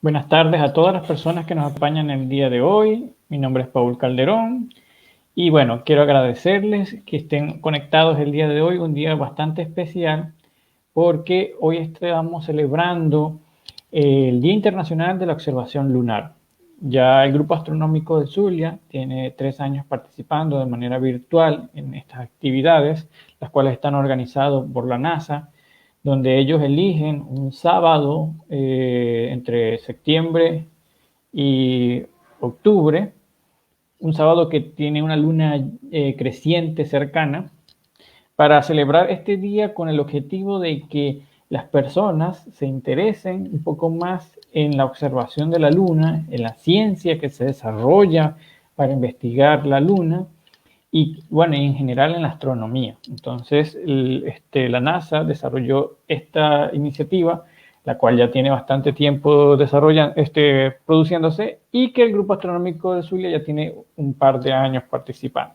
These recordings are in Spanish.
Buenas tardes a todas las personas que nos acompañan el día de hoy. Mi nombre es Paul Calderón y bueno, quiero agradecerles que estén conectados el día de hoy, un día bastante especial porque hoy estamos celebrando el Día Internacional de la Observación Lunar. Ya el Grupo Astronómico de Zulia tiene 3 años participando de manera virtual en estas actividades, las cuales están organizadas por la NASA, donde ellos eligen un sábado entre septiembre y octubre, un sábado que tiene una luna creciente cercana, para celebrar este día con el objetivo de que las personas se interesen un poco más en la observación de la luna, en la ciencia que se desarrolla para investigar la luna y, bueno, en general en la astronomía. Entonces, la NASA desarrolló esta iniciativa, la cual ya tiene bastante tiempo produciéndose, y que el Grupo Astronómico de Zulia ya tiene un par de años participando.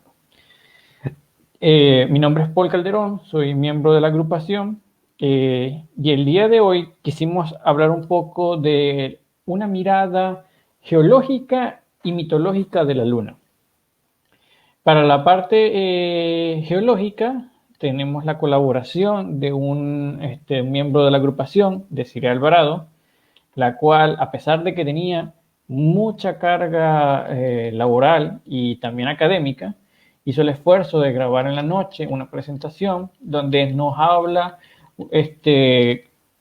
Mi nombre es Paul Calderón, soy miembro de la agrupación y el día de hoy quisimos hablar un poco de una mirada geológica y mitológica de la Luna. Para la parte geológica tenemos la colaboración de un miembro de la agrupación, Desiree Alvarado, la cual, a pesar de que tenía mucha carga laboral y también académica, hizo el esfuerzo de grabar en la noche una presentación donde nos habla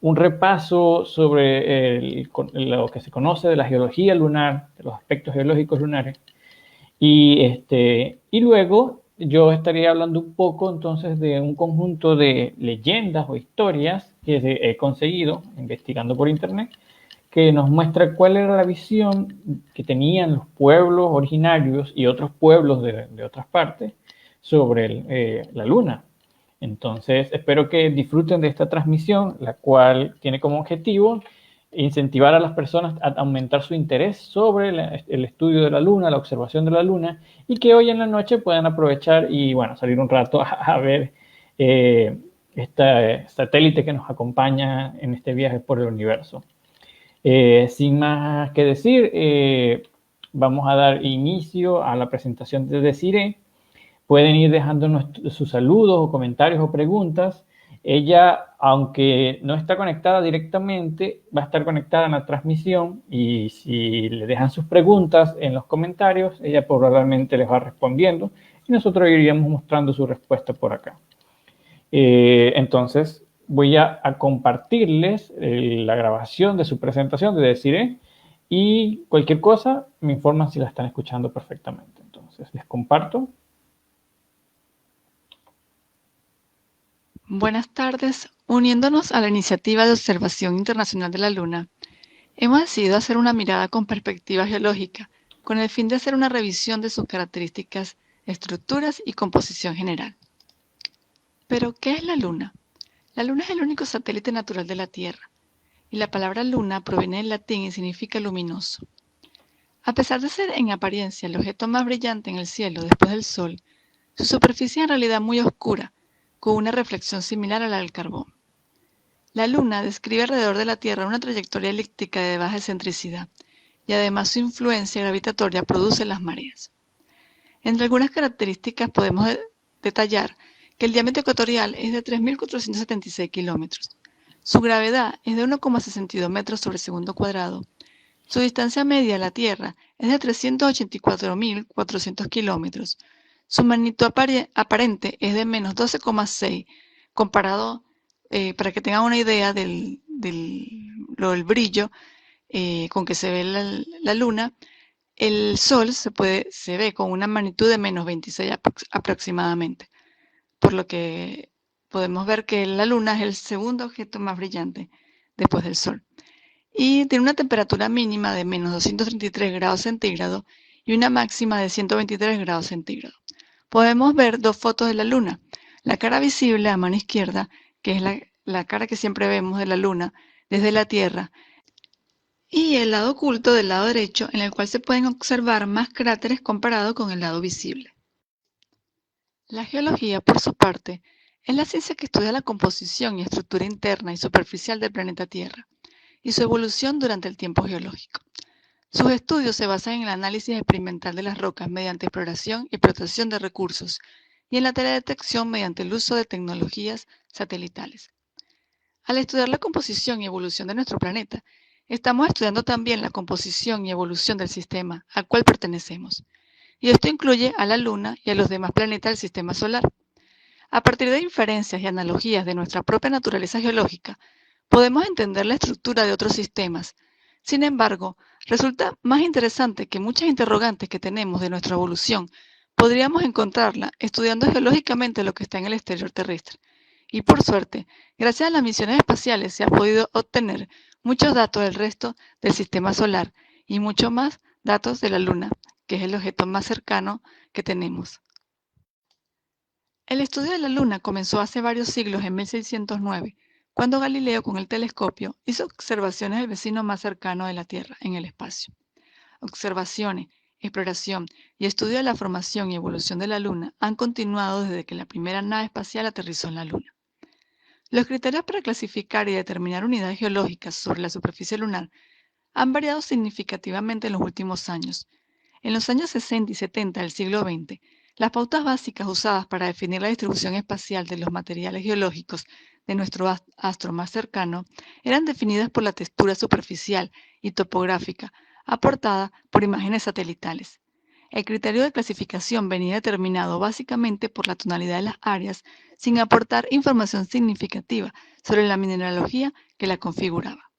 un repaso sobre lo que se conoce de la geología lunar, de los aspectos geológicos lunares. Y luego yo estaría hablando un poco entonces de un conjunto de leyendas o historias que he conseguido investigando por internet, que nos muestra cuál era la visión que tenían los pueblos originarios y otros pueblos de otras partes sobre la Luna. Entonces, espero que disfruten de esta transmisión, la cual tiene como objetivo incentivar a las personas a aumentar su interés sobre el estudio de la Luna, la observación de la Luna, y que hoy en la noche puedan aprovechar y, bueno, salir un rato a ver este satélite que nos acompaña en este viaje por el universo. Sin más que decir, vamos a dar inicio a la presentación de Desiree. Pueden ir dejando sus saludos o comentarios o preguntas. Ella, aunque no está conectada directamente, va a estar conectada en la transmisión y si le dejan sus preguntas en los comentarios, ella probablemente les va respondiendo y nosotros iríamos mostrando su respuesta por acá. Entonces, voy a compartirles la grabación de su presentación de Desiree y cualquier cosa me informan si la están escuchando perfectamente. Entonces, les comparto. Buenas tardes. Uniéndonos a la iniciativa de observación internacional de la Luna, hemos decidido hacer una mirada con perspectiva geológica, con el fin de hacer una revisión de sus características, estructuras y composición general. Pero, ¿qué es la Luna? La Luna es el único satélite natural de la Tierra, y la palabra luna proviene del latín y significa luminoso. A pesar de ser en apariencia el objeto más brillante en el cielo después del Sol, su superficie es en realidad muy oscura, con una reflexión similar a la del carbón. La Luna describe alrededor de la Tierra una trayectoria elíptica de baja excentricidad, y además su influencia gravitatoria produce las mareas. Entre algunas características podemos detallar que el diámetro ecuatorial es de 3.476 kilómetros. Su gravedad es de 1,62 metros sobre segundo cuadrado. Su distancia media a la Tierra es de 384.400 kilómetros. Su magnitud aparente es de menos 12,6 comparado, para que tengan una idea del brillo con que se ve la Luna. El Sol se ve con una magnitud de menos 26 aproximadamente, por lo que podemos ver que la Luna es el segundo objeto más brillante después del Sol. Y tiene una temperatura mínima de menos 233 grados centígrados y una máxima de 123 grados centígrados. Podemos ver dos fotos de la Luna. La cara visible a mano izquierda, que es la cara que siempre vemos de la Luna desde la Tierra, y el lado oculto del lado derecho, en el cual se pueden observar más cráteres comparado con el lado visible. La geología, por su parte, es la ciencia que estudia la composición y estructura interna y superficial del planeta Tierra, y su evolución durante el tiempo geológico. Sus estudios se basan en el análisis experimental de las rocas mediante exploración y explotación de recursos y en la teledetección mediante el uso de tecnologías satelitales. Al estudiar la composición y evolución de nuestro planeta, estamos estudiando también la composición y evolución del sistema al cual pertenecemos, y esto incluye a la Luna y a los demás planetas del sistema solar. A partir de inferencias y analogías de nuestra propia naturaleza geológica, podemos entender la estructura de otros sistemas. Sin embargo, resulta más interesante que muchas interrogantes que tenemos de nuestra evolución podríamos encontrarla estudiando geológicamente lo que está en el exterior terrestre. Y por suerte, gracias a las misiones espaciales se ha podido obtener muchos datos del resto del sistema solar y mucho más datos de la Luna, que es el objeto más cercano que tenemos. El estudio de la Luna comenzó hace varios siglos en 1609, cuando Galileo con el telescopio hizo observaciones del vecino más cercano de la Tierra en el espacio. Observaciones, exploración y estudio de la formación y evolución de la Luna han continuado desde que la primera nave espacial aterrizó en la Luna. Los criterios para clasificar y determinar unidades geológicas sobre la superficie lunar han variado significativamente en los últimos años. En los años 60 y 70 del siglo XX, las pautas básicas usadas para definir la distribución espacial de los materiales geológicos de nuestro astro más cercano eran definidas por la textura superficial y topográfica aportada por imágenes satelitales. El criterio de clasificación venía determinado básicamente por la tonalidad de las áreas, sin aportar información significativa sobre la mineralogía que la configuraba.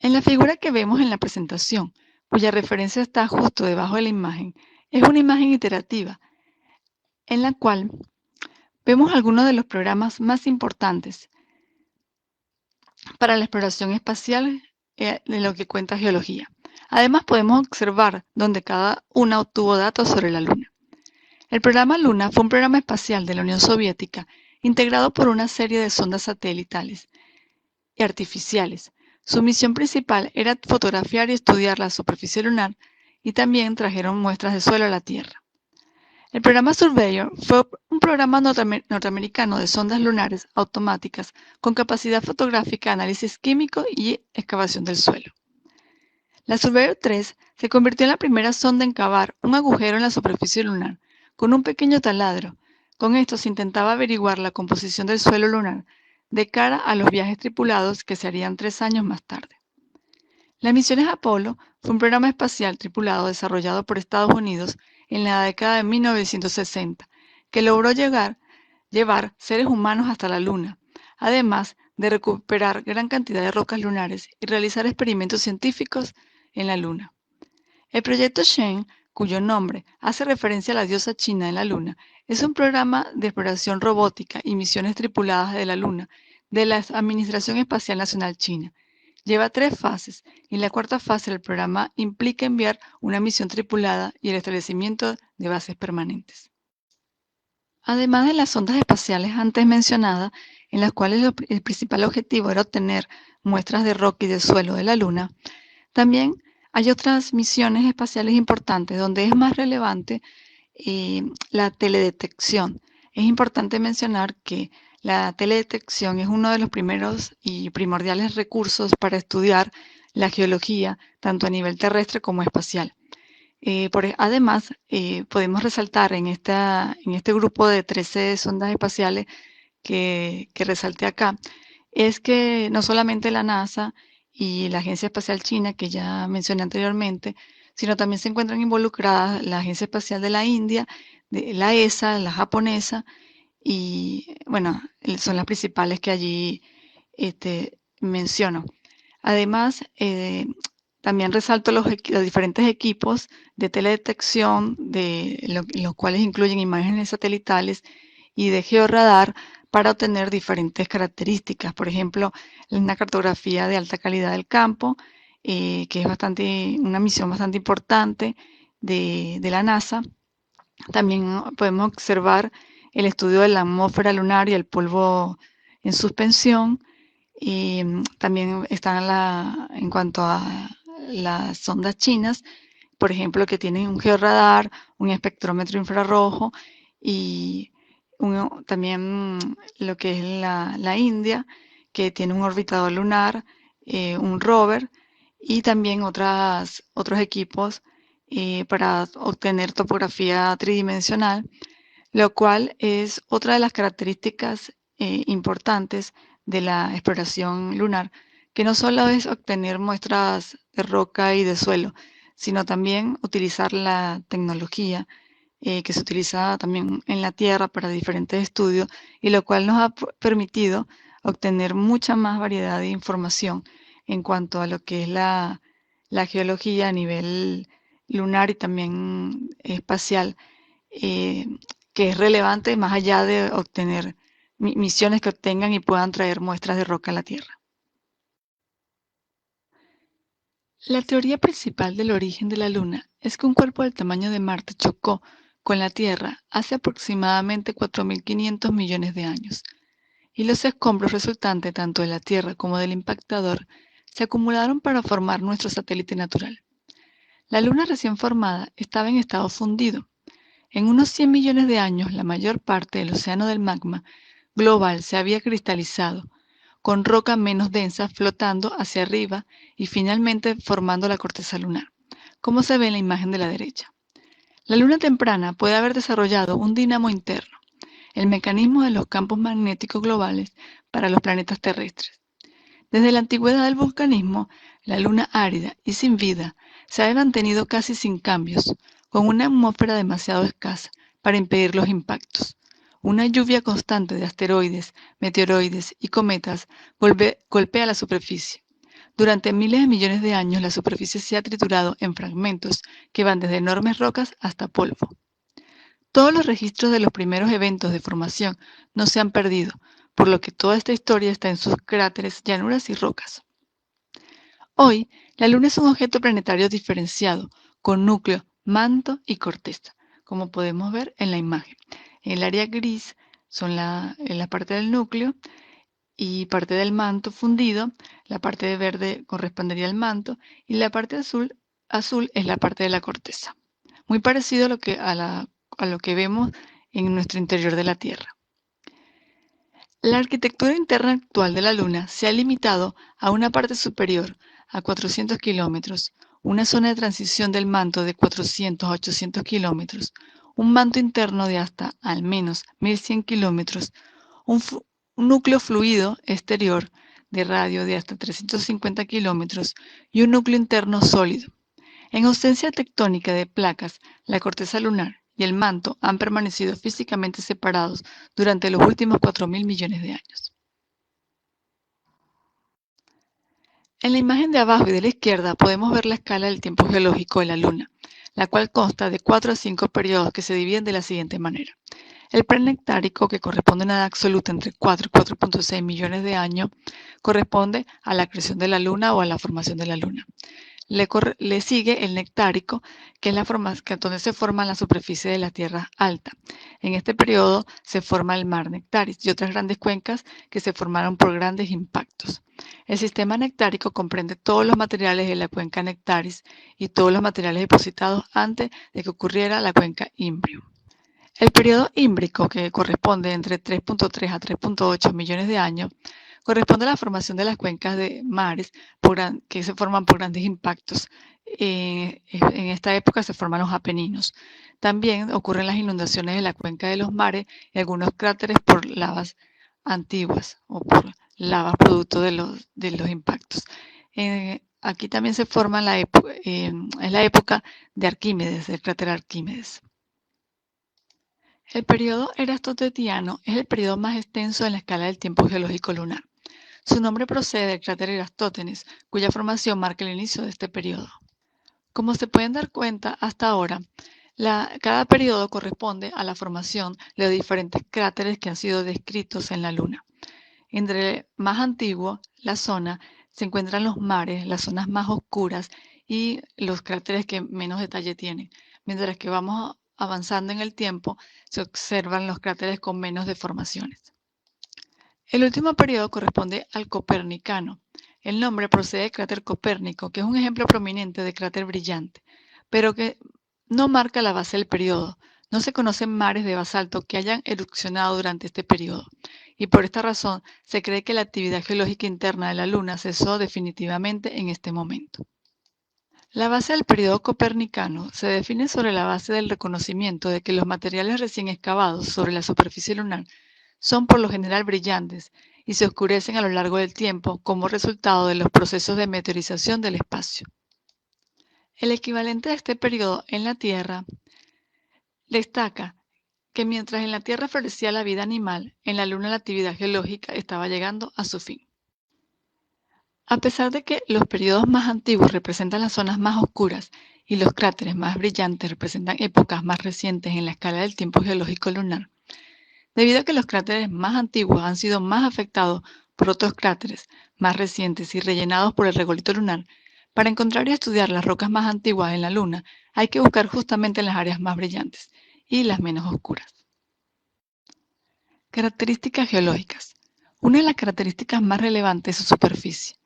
En la figura que vemos en la presentación, cuya referencia está justo debajo de la imagen, es una imagen iterativa en la cual vemos algunos de los programas más importantes para la exploración espacial de lo que cuenta geología. Además, podemos observar donde cada una obtuvo datos sobre la Luna. El programa Luna fue un programa espacial de la Unión Soviética integrado por una serie de sondas satelitales y artificiales. Su misión principal era fotografiar y estudiar la superficie lunar y también trajeron muestras de suelo a la Tierra. El programa Surveyor fue un programa norteamericano de sondas lunares automáticas con capacidad fotográfica, análisis químico y excavación del suelo. La Surveyor 3 se convirtió en la primera sonda en cavar un agujero en la superficie lunar con un pequeño taladro. Con esto se intentaba averiguar la composición del suelo lunar de cara a los viajes tripulados que se harían 3 años más tarde. Las misiones Apolo fue un programa espacial tripulado desarrollado por Estados Unidos en la década de 1960, que logró llevar seres humanos hasta la Luna, además de recuperar gran cantidad de rocas lunares y realizar experimentos científicos en la Luna. El proyecto Shen, cuyo nombre hace referencia a la diosa china en la Luna, es un programa de exploración robótica y misiones tripuladas de la Luna de la Administración Espacial Nacional China. Lleva 3 fases y la cuarta fase del programa implica enviar una misión tripulada y el establecimiento de bases permanentes. Además de las sondas espaciales antes mencionadas, en las cuales el principal objetivo era obtener muestras de roca y de suelo de la Luna, también hay otras misiones espaciales importantes donde es más relevante la teledetección. Es importante mencionar que la teledetección es uno de los primeros y primordiales recursos para estudiar la geología, tanto a nivel terrestre como espacial. Además, podemos resaltar en este grupo de 13 sondas espaciales que resalté acá, es que no solamente la NASA y la Agencia Espacial China, que ya mencioné anteriormente, sino también se encuentran involucradas la Agencia Espacial de la India, la ESA, la japonesa, y bueno, son las principales que allí menciono. Además, también resalto los diferentes equipos de teledetección, los cuales incluyen imágenes satelitales y de georradar para obtener diferentes características. Por ejemplo, una cartografía de alta calidad del campo, que es una misión bastante importante de la NASA. También podemos observar el estudio de la atmósfera lunar y el polvo en suspensión. Y también están en cuanto a las sondas chinas, por ejemplo, que tienen un georradar, un espectrómetro infrarrojo y también lo que es la India, que tiene un orbitador lunar un rover y también otros equipos para obtener topografía tridimensional, lo cual es otra de las características importantes de la exploración lunar, que no solo es obtener muestras de roca y de suelo, sino también utilizar la tecnología que se utiliza también en la Tierra para diferentes estudios y lo cual nos ha permitido obtener mucha más variedad de información en cuanto a lo que es la geología a nivel lunar y también espacial, eh, que es relevante más allá de obtener misiones que obtengan y puedan traer muestras de roca a la Tierra. La teoría principal del origen de la Luna es que un cuerpo del tamaño de Marte chocó con la Tierra hace aproximadamente 4.500 millones de años, y los escombros resultantes tanto de la Tierra como del impactador se acumularon para formar nuestro satélite natural. La Luna recién formada estaba en estado fundido. En unos 100 millones de años, la mayor parte del océano del magma global se había cristalizado, con roca menos densa flotando hacia arriba y finalmente formando la corteza lunar, como se ve en la imagen de la derecha. La Luna temprana puede haber desarrollado un dinamo interno, el mecanismo de los campos magnéticos globales para los planetas terrestres. Desde la antigüedad del volcanismo, la Luna árida y sin vida se ha mantenido casi sin cambios, con una atmósfera demasiado escasa para impedir los impactos. Una lluvia constante de asteroides, meteoroides y cometas golpea la superficie. Durante miles de millones de años, la superficie se ha triturado en fragmentos que van desde enormes rocas hasta polvo. Todos los registros de los primeros eventos de formación no se han perdido, por lo que toda esta historia está en sus cráteres, llanuras y rocas. Hoy, la Luna es un objeto planetario diferenciado, con núcleo, manto y corteza, como podemos ver en la imagen. El área gris son la parte del núcleo y parte del manto fundido, la parte de verde correspondería al manto y la parte azul es la parte de la corteza. Muy parecido a lo que vemos en nuestro interior de la Tierra. La arquitectura interna actual de la Luna se ha limitado a una parte superior, a 400 kilómetros, una zona de transición del manto de 400 a 800 kilómetros, un manto interno de hasta al menos 1.100 kilómetros, un núcleo fluido exterior de radio de hasta 350 kilómetros y un núcleo interno sólido. En ausencia tectónica de placas, la corteza lunar y el manto han permanecido físicamente separados durante los últimos 4.000 millones de años. En la imagen de abajo y de la izquierda podemos ver la escala del tiempo geológico de la Luna, la cual consta de 4 a 5 periodos que se dividen de la siguiente manera. El prenectárico, que corresponde a una edad absoluta entre 4 y 4.6 millones de años, corresponde a la creación de la Luna o a la formación de la Luna. Le sigue el nectárico, que es donde se forma la superficie de la Tierra alta. En este periodo se forma el mar Nectaris y otras grandes cuencas que se formaron por grandes impactos. El sistema nectárico comprende todos los materiales de la cuenca Nectaris y todos los materiales depositados antes de que ocurriera la cuenca Imbrium. El periodo ímbrico, que corresponde entre 3.3 a 3.8 millones de años, corresponde a la formación de las cuencas de mares que se forman por grandes impactos. En esta época se forman los Apeninos. También ocurren las inundaciones de la cuenca de los mares y algunos cráteres por lavas antiguas o por lavas producto de los impactos. Aquí también se forma es la época de Arquímedes, del cráter Arquímedes. El periodo erastotetiano es el periodo más extenso en la escala del tiempo geológico lunar. Su nombre procede del cráter Erastótenes, cuya formación marca el inicio de este periodo. Como se pueden dar cuenta hasta ahora, cada periodo corresponde a la formación de los diferentes cráteres que han sido descritos en la Luna. Entre el más antiguo, la zona, se encuentran los mares, las zonas más oscuras y los cráteres que menos detalle tienen, mientras que vamos avanzando en el tiempo, se observan los cráteres con menos deformaciones. El último periodo corresponde al Copernicano. El nombre procede del cráter Copérnico, que es un ejemplo prominente de cráter brillante, pero que no marca la base del periodo. No se conocen mares de basalto que hayan erupcionado durante este periodo, y por esta razón se cree que la actividad geológica interna de la Luna cesó definitivamente en este momento. La base del periodo copernicano se define sobre la base del reconocimiento de que los materiales recién excavados sobre la superficie lunar son por lo general brillantes y se oscurecen a lo largo del tiempo como resultado de los procesos de meteorización del espacio. El equivalente de este periodo en la Tierra destaca que mientras en la Tierra florecía la vida animal, en la Luna la actividad geológica estaba llegando a su fin. A pesar de que los periodos más antiguos representan las zonas más oscuras y los cráteres más brillantes representan épocas más recientes en la escala del tiempo geológico lunar, debido a que los cráteres más antiguos han sido más afectados por otros cráteres más recientes y rellenados por el regolito lunar, para encontrar y estudiar las rocas más antiguas en la Luna hay que buscar justamente en las áreas más brillantes y las menos oscuras. Características geológicas. Una de las características más relevantes es su superficie.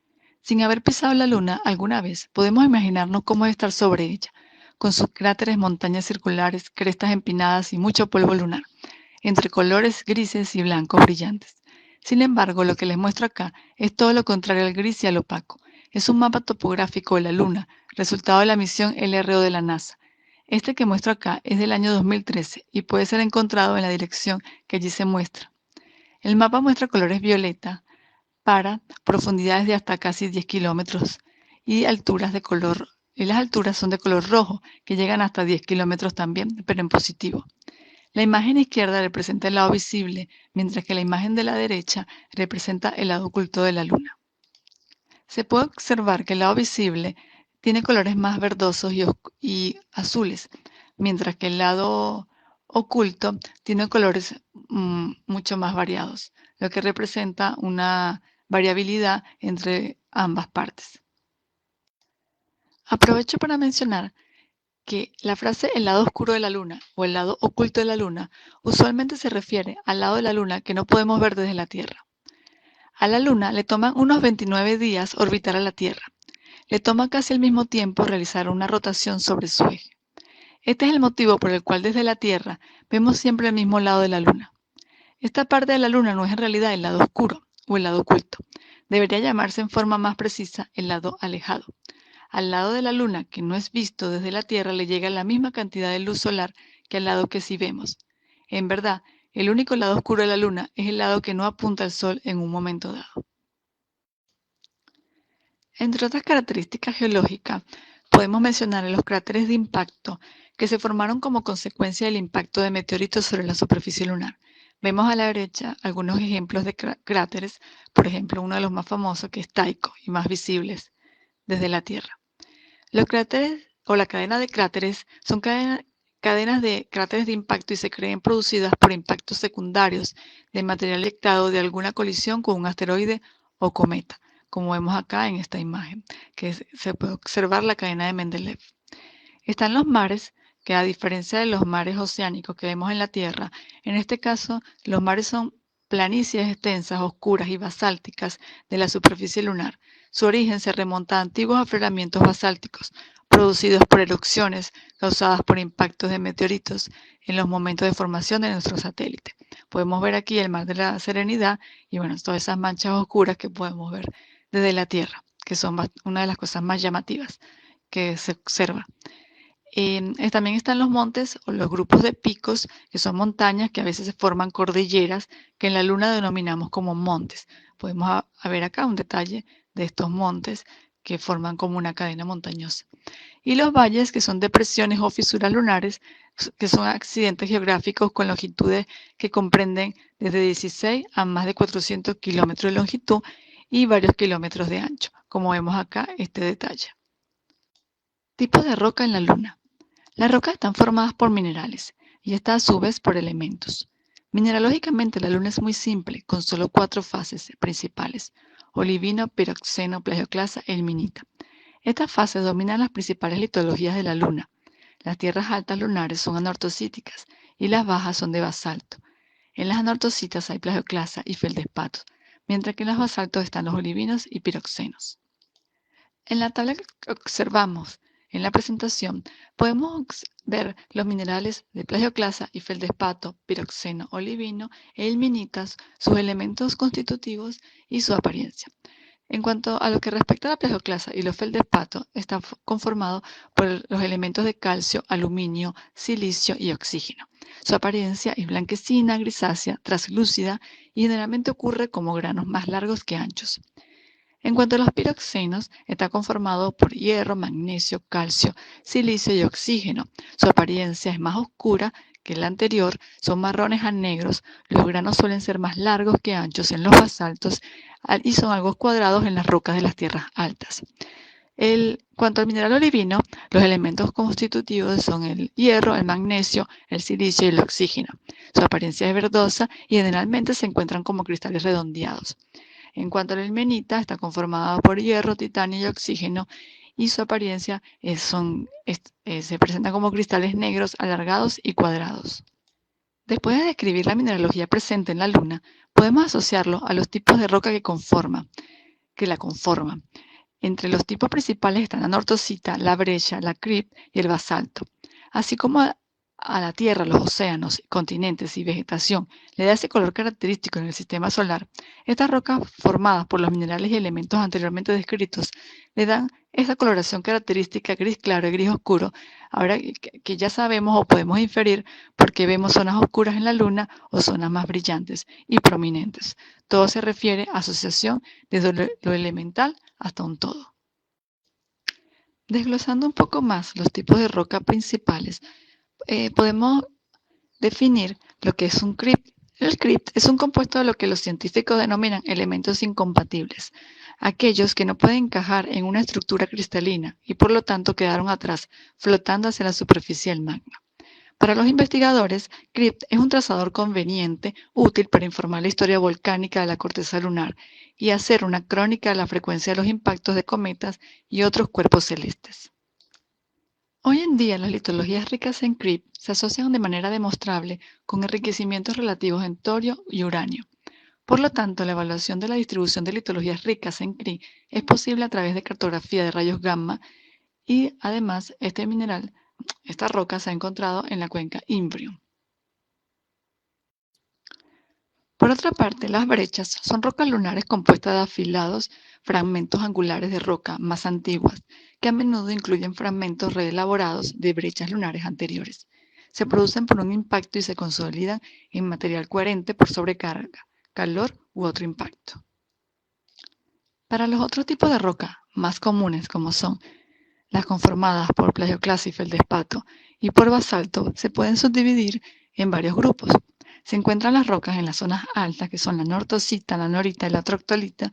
Sin haber pisado la Luna alguna vez, podemos imaginarnos cómo es estar sobre ella, con sus cráteres, montañas circulares, crestas empinadas y mucho polvo lunar, entre colores grises y blancos brillantes. Sin embargo, lo que les muestro acá es todo lo contrario al gris y al opaco. Es un mapa topográfico de la Luna, resultado de la misión LRO de la NASA. Este que muestro acá es del año 2013 y puede ser encontrado en la dirección que allí se muestra. El mapa muestra colores violeta para profundidades de hasta casi 10 kilómetros y alturas de color, y las alturas son de color rojo, que llegan hasta 10 kilómetros también, pero en positivo. La imagen izquierda representa el lado visible, mientras que la imagen de la derecha representa el lado oculto de la Luna. Se puede observar que el lado visible tiene colores más verdosos y azules, mientras que el lado oculto tiene colores mucho más variados, lo que representa una variabilidad entre ambas partes. Aprovecho para mencionar que la frase el lado oscuro de la Luna o el lado oculto de la Luna usualmente se refiere al lado de la Luna que no podemos ver desde la Tierra. A la Luna le toman unos 29 días orbitar a la Tierra. Le toma casi al mismo tiempo realizar una rotación sobre su eje. Este es el motivo por el cual desde la Tierra vemos siempre el mismo lado de la Luna. Esta parte de la Luna no es en realidad el lado oscuro o el lado oculto. Debería llamarse en forma más precisa el lado alejado. Al lado de la Luna, que no es visto desde la Tierra, le llega la misma cantidad de luz solar que al lado que sí vemos. En verdad, el único lado oscuro de la Luna es el lado que no apunta al Sol en un momento dado. Entre otras características geológicas, podemos mencionar los cráteres de impacto que se formaron como consecuencia del impacto de meteoritos sobre la superficie lunar. Vemos a la derecha algunos ejemplos de cráteres, por ejemplo, uno de los más famosos que es Tycho y más visibles desde la Tierra. Los cráteres o la cadena de cráteres son cadenas de cráteres de impacto y se creen producidas por impactos secundarios de material eyectado de alguna colisión con un asteroide o cometa, como vemos acá en esta imagen, que se puede observar la cadena de Mendeleev. Están los mares, que a diferencia de los mares oceánicos que vemos en la Tierra, en este caso los mares son planicies extensas, oscuras y basálticas de la superficie lunar. Su origen se remonta a antiguos afloramientos basálticos producidos por erupciones causadas por impactos de meteoritos en los momentos de formación de nuestro satélite. Podemos ver aquí el mar de la Serenidad y bueno, todas esas manchas oscuras que podemos ver desde la Tierra, que son una de las cosas más llamativas que se observa. También están los montes o los grupos de picos, que son montañas que a veces se forman cordilleras, que en la Luna denominamos como montes. Podemos ver acá un detalle de estos montes que forman como una cadena montañosa. Y los valles, que son depresiones o fisuras lunares, que son accidentes geográficos con longitudes que comprenden desde 16 a más de 400 kilómetros de longitud y varios kilómetros de ancho, como vemos acá este detalle. Tipos de roca en la Luna. Las rocas están formadas por minerales y estas a su vez por elementos. Mineralógicamente la Luna es muy simple, con solo 4 fases principales: olivino, piroxeno, plagioclasa e ilmenita. Estas fases dominan las principales litologías de la Luna. Las tierras altas lunares son anortocíticas y las bajas son de basalto. En las anortocitas hay plagioclasa y feldespatos, mientras que en los basaltos están los olivinos y piroxenos. En la tabla que observamos en la presentación, podemos ver los minerales de plagioclasa y feldespato, piroxeno, olivino e ilmenitas, sus elementos constitutivos y su apariencia. En cuanto a lo que respecta a la plagioclasa y los feldespato, está conformado por los elementos de calcio, aluminio, silicio y oxígeno. Su apariencia es blanquecina, grisácea, translúcida y generalmente ocurre como granos más largos que anchos. En cuanto a los piroxenos, está conformado por hierro, magnesio, calcio, silicio y oxígeno. Su apariencia es más oscura que la anterior, son marrones a negros, los granos suelen ser más largos que anchos en los basaltos y son algo cuadrados en las rocas de las tierras altas. Cuanto al mineral olivino, los elementos constitutivos son el hierro, el magnesio, el silicio y el oxígeno. Su apariencia es verdosa y generalmente se encuentran como cristales redondeados. En cuanto a la ilmenita, está conformada por hierro, titanio y oxígeno y su apariencia se presenta como cristales negros, alargados y cuadrados. Después de describir la mineralogía presente en la Luna, podemos asociarlo a los tipos de roca que la conforman. Entre los tipos principales están la anortosita, la breccia, la crip y el basalto. Así como a la Tierra, los océanos, continentes y vegetación le da ese color característico en el sistema solar, estas rocas formadas por los minerales y elementos anteriormente descritos le dan esa coloración característica gris claro y gris oscuro, ahora que ya sabemos o podemos inferir por qué vemos zonas oscuras en la Luna o zonas más brillantes y prominentes. Todo se refiere a asociación desde lo elemental hasta un todo. Desglosando un poco más los tipos de roca principales, podemos definir lo que es un crypt. El crypt es un compuesto de lo que los científicos denominan elementos incompatibles, aquellos que no pueden encajar en una estructura cristalina y por lo tanto quedaron atrás, flotando hacia la superficie del magma. Para los investigadores, crypt es un trazador conveniente, útil para informar la historia volcánica de la corteza lunar y hacer una crónica de la frecuencia de los impactos de cometas y otros cuerpos celestes. Hoy en día, las litologías ricas en crypt se asocian de manera demostrable con enriquecimientos relativos en torio y uranio. Por lo tanto, la evaluación de la distribución de litologías ricas en crypt es posible a través de cartografía de rayos gamma y, además, esta roca se ha encontrado en la cuenca Imbrium. Por otra parte, las brechas son rocas lunares compuestas de afilados fragmentos angulares de roca más antiguas, que a menudo incluyen fragmentos reelaborados de brechas lunares anteriores. Se producen por un impacto y se consolidan en material coherente por sobrecarga, calor u otro impacto. Para los otros tipos de roca más comunes, como son las conformadas por plagioclasa y feldespato y por basalto, se pueden subdividir en varios grupos. Se encuentran las rocas en las zonas altas, que son la anortosita, la norita y la troctolita,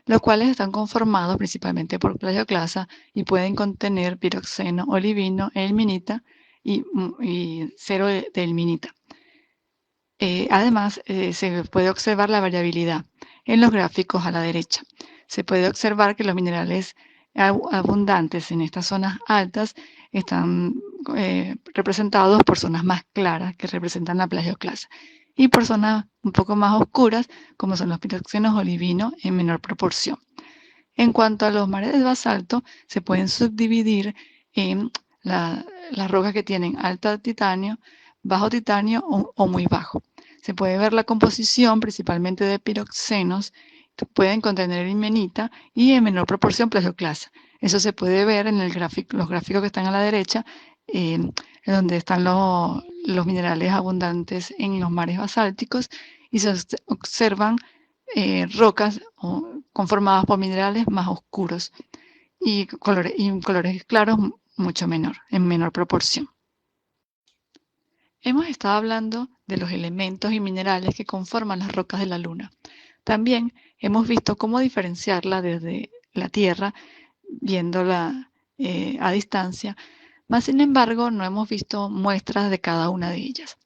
los cuales están conformados principalmente por plagioclasa y pueden contener piroxeno, olivino, ilmenita y cero de ilmenita. Además, se puede observar la variabilidad en los gráficos a la derecha. Se puede observar que los minerales abundantes en estas zonas altas están representados por zonas más claras que representan la plagioclasa y por zonas un poco más oscuras como son los piroxenos olivino en menor proporción. En cuanto a los mares de basalto, se pueden subdividir en las rocas que tienen alto titanio, bajo titanio o muy bajo. Se puede ver la composición principalmente de piroxenos, pueden contener ilmenita y en menor proporción plagioclasa. Eso se puede ver en los gráficos que están a la derecha, en donde están los minerales abundantes en los mares basálticos y se observan rocas conformadas por minerales más oscuros y colores claros mucho menor, en menor proporción. Hemos estado hablando de los elementos y minerales que conforman las rocas de la Luna. También hemos visto cómo diferenciarla desde la Tierra, viéndola a distancia, mas sin embargo no hemos visto muestras de cada una de ellas.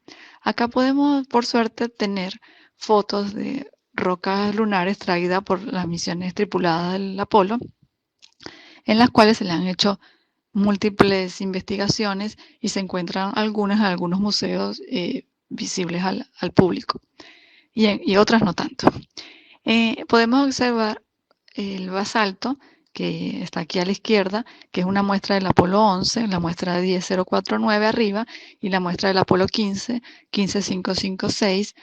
Acá podemos, por suerte, tener fotos de rocas lunares traídas por las misiones tripuladas del Apolo, en las cuales se le han hecho múltiples investigaciones y se encuentran algunas en algunos museos visibles al público y otras no tanto. Podemos observar el basalto que está aquí a la izquierda, que es una muestra del Apolo 11, la muestra de 10049 arriba y la muestra del Apolo 15, 15556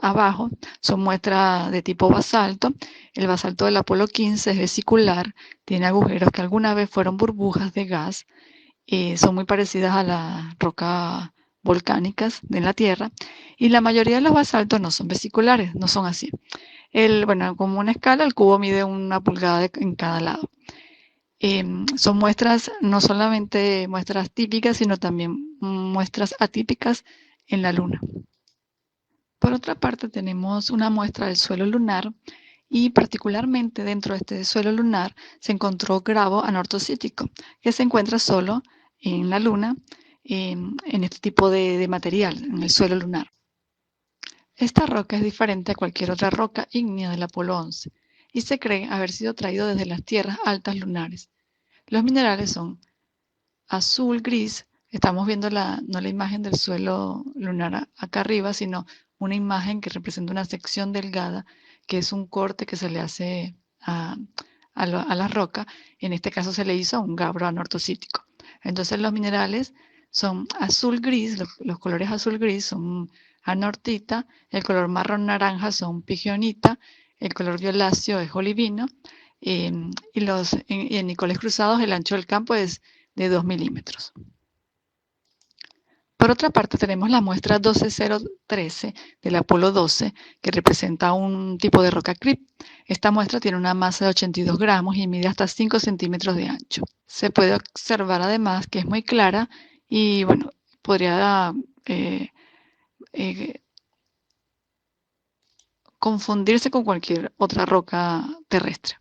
abajo. Son muestras de tipo basalto. El basalto del Apolo 15 es vesicular, tiene agujeros que alguna vez fueron burbujas de gas, son muy parecidas a las rocas volcánicas de la Tierra, y la mayoría de los basaltos no son vesiculares, no son así. Bueno, como una escala, el cubo mide 1 pulgada en cada lado. Son muestras, no solamente muestras típicas, sino también muestras atípicas en la Luna. Por otra parte, tenemos una muestra del suelo lunar y particularmente dentro de este suelo lunar se encontró gravo anortosítico, que se encuentra solo en la Luna, en este tipo de material, en el suelo lunar. Esta roca es diferente a cualquier otra roca ígnea del Apolo 11 y se cree haber sido traído desde las tierras altas lunares. Los minerales son azul, gris. Estamos viendo no la imagen del suelo lunar acá arriba, sino una imagen que representa una sección delgada, que es un corte que se le hace a la roca. En este caso se le hizo a un gabro anortosítico. Entonces los minerales son azul-gris, los colores azul-gris son anortita, el color marrón-naranja son pigionita, el color violáceo es olivino, y en Nicoles cruzados el ancho del campo es de 2 milímetros. Por otra parte, tenemos la muestra 12013 del Apolo 12, que representa un tipo de roca crip. Esta muestra tiene una masa de 82 gramos y mide hasta 5 centímetros de ancho. Se puede observar además que es muy clara y, bueno, podría confundirse con cualquier otra roca terrestre.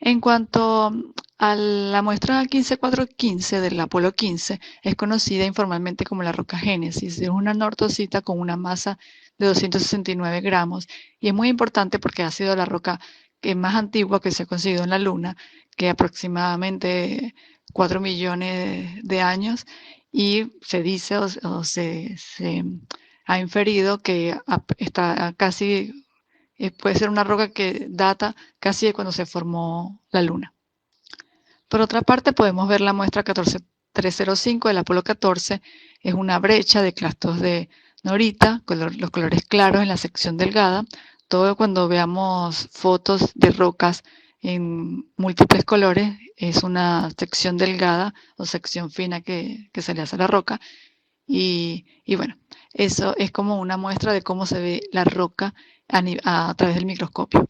En cuanto a la muestra 15415 del Apolo 15, es conocida informalmente como la roca Génesis. Es una anortosita con una masa de 269 gramos y es muy importante porque ha sido la roca más antigua que se ha conseguido en la Luna, que aproximadamente 4 millones de años, y se dice o se ha inferido que está casi puede ser una roca que data casi de cuando se formó la Luna. Por otra parte, podemos ver la muestra 14305 del Apolo 14. Es una brecha de clastos de norita, los colores claros en la sección delgada. Todo cuando veamos fotos de rocas en múltiples colores, es una sección delgada o sección fina que se le hace a la roca. Y bueno, eso es como una muestra de cómo se ve la roca a través del microscopio.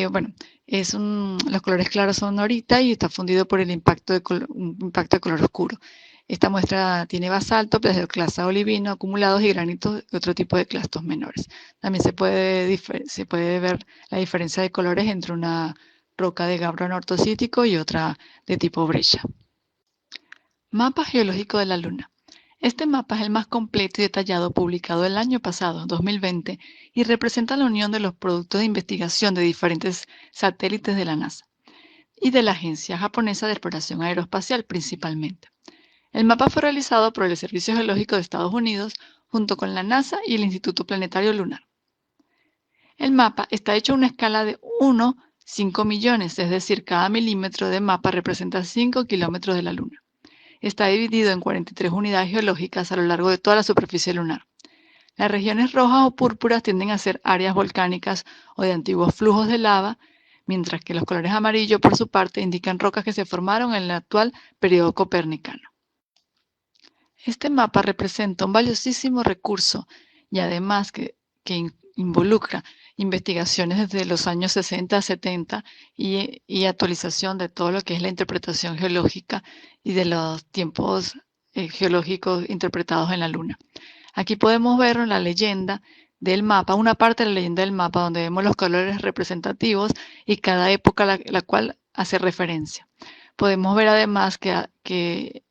Bueno, los colores claros son ahorita y está fundido por el un impacto de color oscuro. Esta muestra tiene basalto, plagioclasa olivino, acumulados y granitos y otro tipo de clastos menores. También se puede ver la diferencia de colores entre una roca de gabro anortosítico y otra de tipo brecha. Mapa geológico de la Luna. Este mapa es el más completo y detallado publicado el año pasado, 2020, y representa la unión de los productos de investigación de diferentes satélites de la NASA y de la Agencia Japonesa de Exploración Aeroespacial principalmente. El mapa fue realizado por el Servicio Geológico de Estados Unidos junto con la NASA y el Instituto Planetario Lunar. El mapa está hecho a una escala de 1/5 millones, es decir, cada milímetro de mapa representa 5 kilómetros de la Luna. Está dividido en 43 unidades geológicas a lo largo de toda la superficie lunar. Las regiones rojas o púrpuras tienden a ser áreas volcánicas o de antiguos flujos de lava, mientras que los colores amarillos, por su parte, indican rocas que se formaron en el actual periodo copernicano. Este mapa representa un valiosísimo recurso y además que involucra investigaciones desde los años 60 a 70 y actualización de todo lo que es la interpretación geológica y de los tiempos geológicos interpretados en la Luna. Aquí podemos ver la leyenda del mapa, una parte de la leyenda del mapa donde vemos los colores representativos y cada época a la cual hace referencia. Podemos ver además que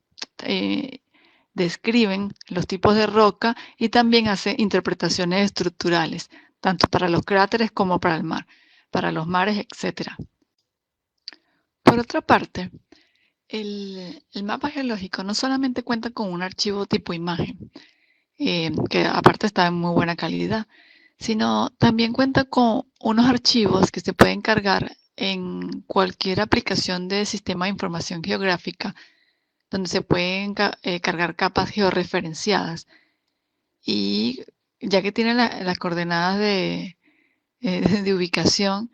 describen los tipos de roca y también hace interpretaciones estructurales, tanto para los cráteres como para el mar, para los mares, etc. Por otra parte, el mapa geológico no solamente cuenta con un archivo tipo imagen, que aparte está en muy buena calidad, sino también cuenta con unos archivos que se pueden cargar en cualquier aplicación de sistema de información geográfica, donde se pueden cargar capas georreferenciadas. Y ya que tiene las coordenadas de ubicación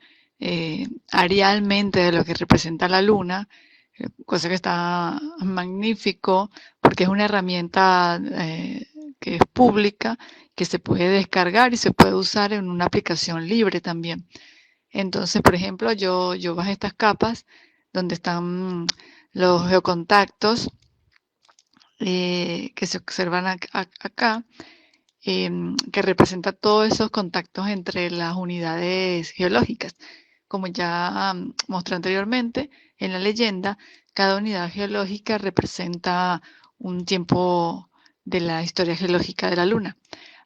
arealmente de lo que representa la Luna, cosa que está magnífico porque es una herramienta que es pública, que se puede descargar y se puede usar en una aplicación libre también. Entonces, por ejemplo, yo bajé estas capas donde están los geocontactos que se observan acá, que representa todos esos contactos entre las unidades geológicas. Como ya mostré anteriormente en la leyenda, cada unidad geológica representa un tiempo de la historia geológica de la Luna.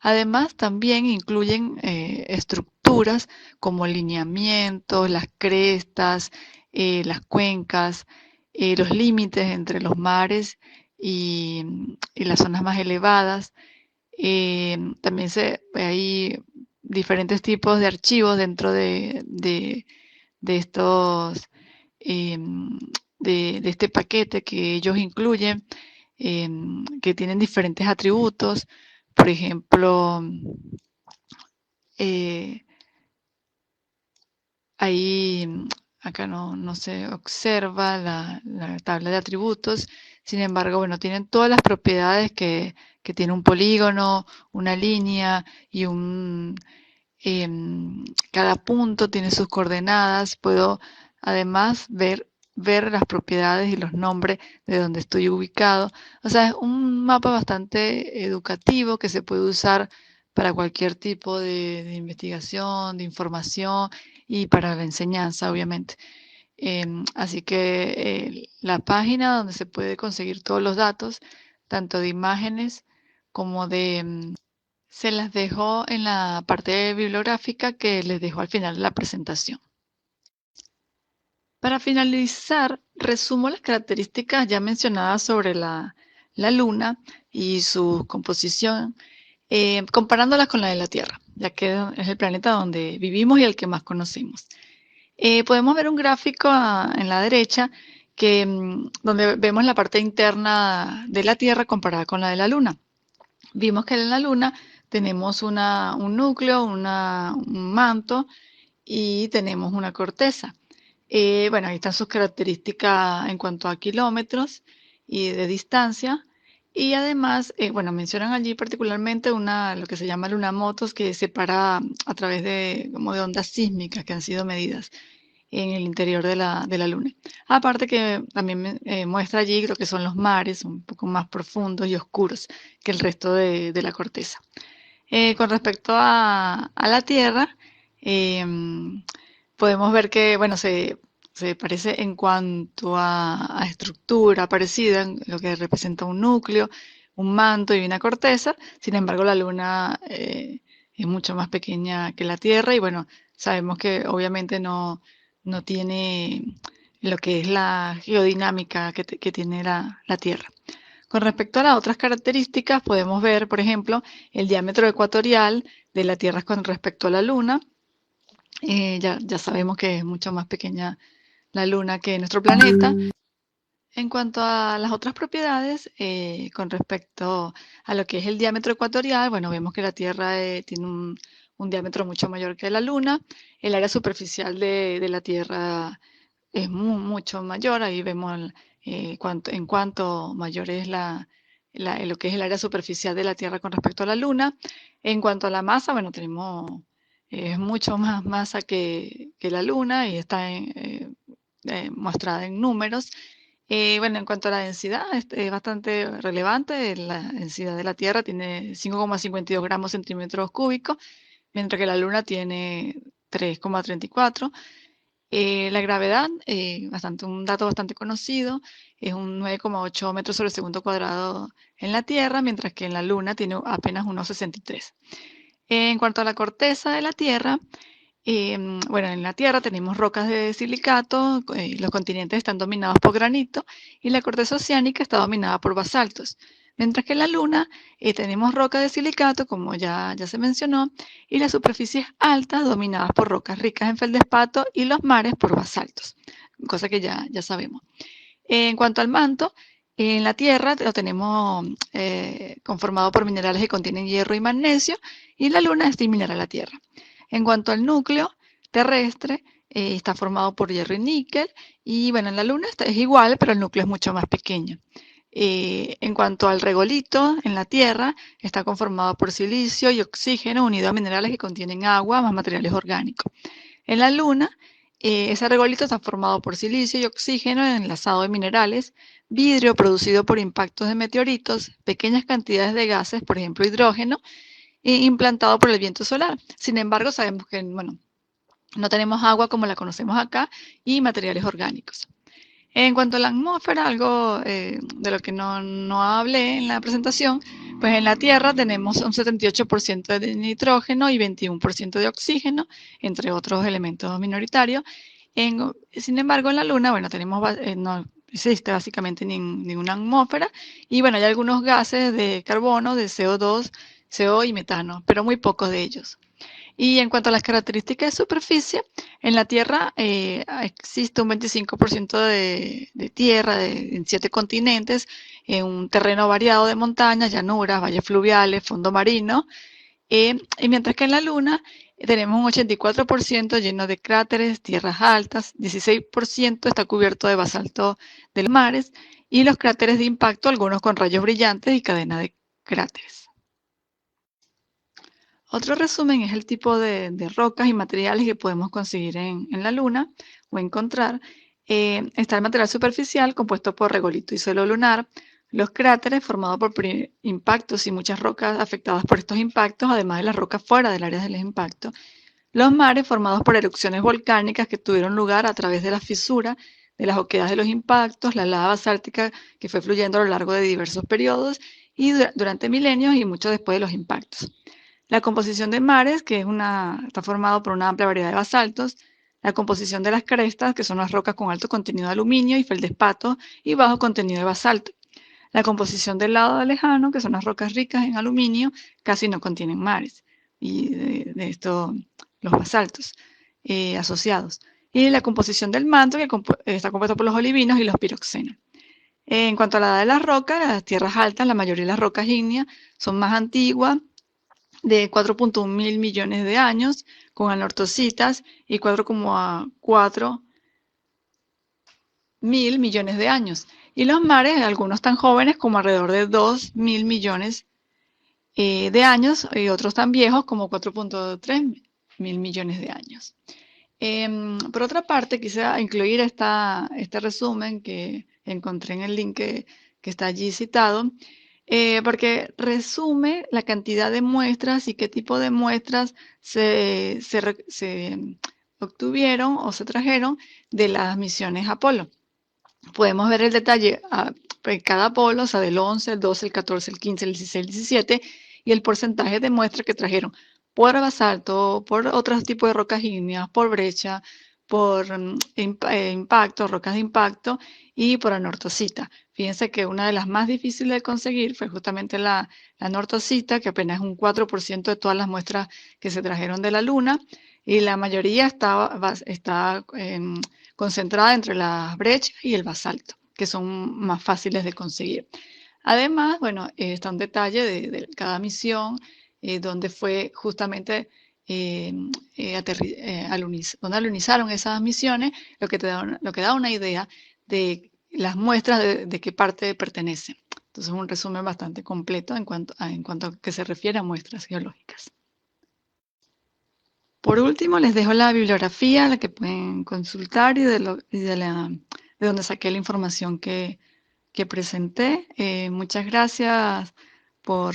Además, también incluyen estructuras como lineamientos, las crestas, las cuencas, los límites entre los mares y las zonas más elevadas. También hay diferentes tipos de archivos dentro de estos, de este paquete que ellos incluyen, que tienen diferentes atributos. Por ejemplo, eh, ahí acá no se observa la tabla de atributos, sin embargo, bueno, tienen todas las propiedades que tiene un polígono, una línea y cada punto tiene sus coordenadas. Puedo además ver las propiedades y los nombres de donde estoy ubicado. O sea, es un mapa bastante educativo que se puede usar para cualquier tipo de investigación, de información y para la enseñanza, obviamente. Así que la página donde se puede conseguir todos los datos, tanto de imágenes como se las dejo en la parte bibliográfica que les dejo al final de la presentación. Para finalizar, resumo las características ya mencionadas sobre la Luna y su composición, comparándolas con la de la Tierra, ya que es el planeta donde vivimos y el que más conocemos. Podemos ver un gráfico en la derecha donde vemos la parte interna de la Tierra comparada con la de la Luna. Vimos que en la Luna tenemos un núcleo, un manto y tenemos una corteza. Bueno, ahí están sus características en cuanto a kilómetros y de distancia. Y además, bueno, mencionan allí particularmente lo que se llama luna motos, que separa a través como de ondas sísmicas que han sido medidas en el interior de la Luna. Aparte que también muestra allí lo que son los mares, un poco más profundos y oscuros que el resto de la corteza. Con respecto a la Tierra, podemos ver que, bueno, se parece en cuanto a estructura parecida, en lo que representa un núcleo, un manto y una corteza. Sin embargo, la Luna es mucho más pequeña que la Tierra y, bueno, sabemos que obviamente no tiene lo que es la geodinámica que tiene la Tierra. Con respecto a las otras características, podemos ver, por ejemplo, el diámetro ecuatorial de la Tierra con respecto a la Luna. Ya sabemos que es mucho más pequeña la Luna que nuestro planeta. En cuanto a las otras propiedades, con respecto a lo que es el diámetro ecuatorial, bueno, vemos que la Tierra tiene un diámetro mucho mayor que la Luna. El área superficial de la Tierra es mucho mayor. Ahí vemos en cuanto mayor es lo que es el área superficial de la Tierra con respecto a la Luna. En cuanto a la masa, bueno, tenemos mucho más masa que la Luna y está mostrada en números. Bueno, en cuanto a la densidad, es bastante relevante. La densidad de la Tierra tiene 5,52 gramos centímetros cúbicos, mientras que la Luna tiene 3,34. La gravedad, un dato bastante conocido, es un 9,8 metros sobre segundo cuadrado en la Tierra, mientras que en la Luna tiene apenas unos 63. En cuanto a la corteza de la Tierra, bueno, en la Tierra tenemos rocas de silicato, los continentes están dominados por granito y la corteza oceánica está dominada por basaltos. Mientras que en la Luna tenemos rocas de silicato, como ya se mencionó, y las superficies altas dominadas por rocas ricas en feldespato y los mares por basaltos, cosa que ya sabemos. En cuanto al manto, en la Tierra lo tenemos conformado por minerales que contienen hierro y magnesio, y la Luna es similar a la Tierra. En cuanto al núcleo terrestre, está formado por hierro y níquel, y bueno, en la Luna es igual, pero el núcleo es mucho más pequeño. En cuanto al regolito, en la Tierra está conformado por silicio y oxígeno unido a minerales que contienen agua más materiales orgánicos. En la Luna, ese regolito está formado por silicio y oxígeno enlazado de minerales, vidrio producido por impactos de meteoritos, pequeñas cantidades de gases, por ejemplo hidrógeno, implantado por el viento solar. Sin embargo, sabemos que no tenemos agua como la conocemos acá y materiales orgánicos. En cuanto a la atmósfera, algo de lo que no hablé en la presentación, pues en la Tierra tenemos un 78% de nitrógeno y 21% de oxígeno, entre otros elementos minoritarios. Sin embargo, en la Luna, bueno, no existe básicamente ninguna atmósfera y bueno, hay algunos gases de carbono, de CO2, CO y metano, pero muy pocos de ellos. Y en cuanto a las características de superficie, en la Tierra existe un 25% de tierra en 7 continentes, en un terreno variado de montañas, llanuras, valles fluviales, fondo marino, y mientras que en la Luna tenemos un 84% lleno de cráteres, tierras altas, 16% está cubierto de basalto de los mares, y los cráteres de impacto, algunos con rayos brillantes y cadena de cráteres. Otro resumen es el tipo de rocas y materiales que podemos conseguir en la Luna o encontrar. Está el material superficial compuesto por regolito y suelo lunar, los cráteres formados por impactos y muchas rocas afectadas por estos impactos, además de las rocas fuera del área del impacto. Los mares formados por erupciones volcánicas que tuvieron lugar a través de la fisura, de las oquedades de los impactos, la lava basáltica que fue fluyendo a lo largo de diversos periodos y durante milenios y mucho después de los impactos. La composición de mares, que está formado por una amplia variedad de basaltos. La composición de las crestas, que son las rocas con alto contenido de aluminio y feldespato y bajo contenido de basalto. La composición del lado lejano, que son las rocas ricas en aluminio, casi no contienen mares. Y de esto, los basaltos asociados. Y la composición del manto, que está compuesto por los olivinos y los piroxenos. En cuanto a la edad de las rocas, las tierras altas, la mayoría de las rocas ígneas son más antiguas, de 4.1 mil millones de años, con anortocitas, y 4,4 mil millones de años. Y los mares, algunos tan jóvenes como alrededor de 2 mil millones de años, y otros tan viejos como 4.3 mil millones de años. Por otra parte, quise incluir este resumen que encontré en el link que está allí citado, porque resume la cantidad de muestras y qué tipo de muestras se obtuvieron o se trajeron de las misiones Apolo. Podemos ver el detalle en cada Apolo, o sea, del 11, el 12, el 14, el 15, el 16, el 17, y el porcentaje de muestras que trajeron por basalto, por otros tipos de rocas ígneas, por brecha, por impacto, rocas de impacto y por anortocita. Fíjense que una de las más difíciles de conseguir fue justamente la anortocita, que apenas es un 4% de todas las muestras que se trajeron de la Luna, y la mayoría está concentrada entre las brechas y el basalto, que son más fáciles de conseguir. Además, bueno, está un detalle de cada misión, donde fue justamente donde alunizaron esas misiones, lo que da una idea de las muestras de qué parte pertenecen. Entonces, un resumen bastante completo en cuanto a que se refiere a muestras geológicas. Por último, les dejo la bibliografía, la que pueden consultar y de donde saqué la información que presenté. Muchas gracias por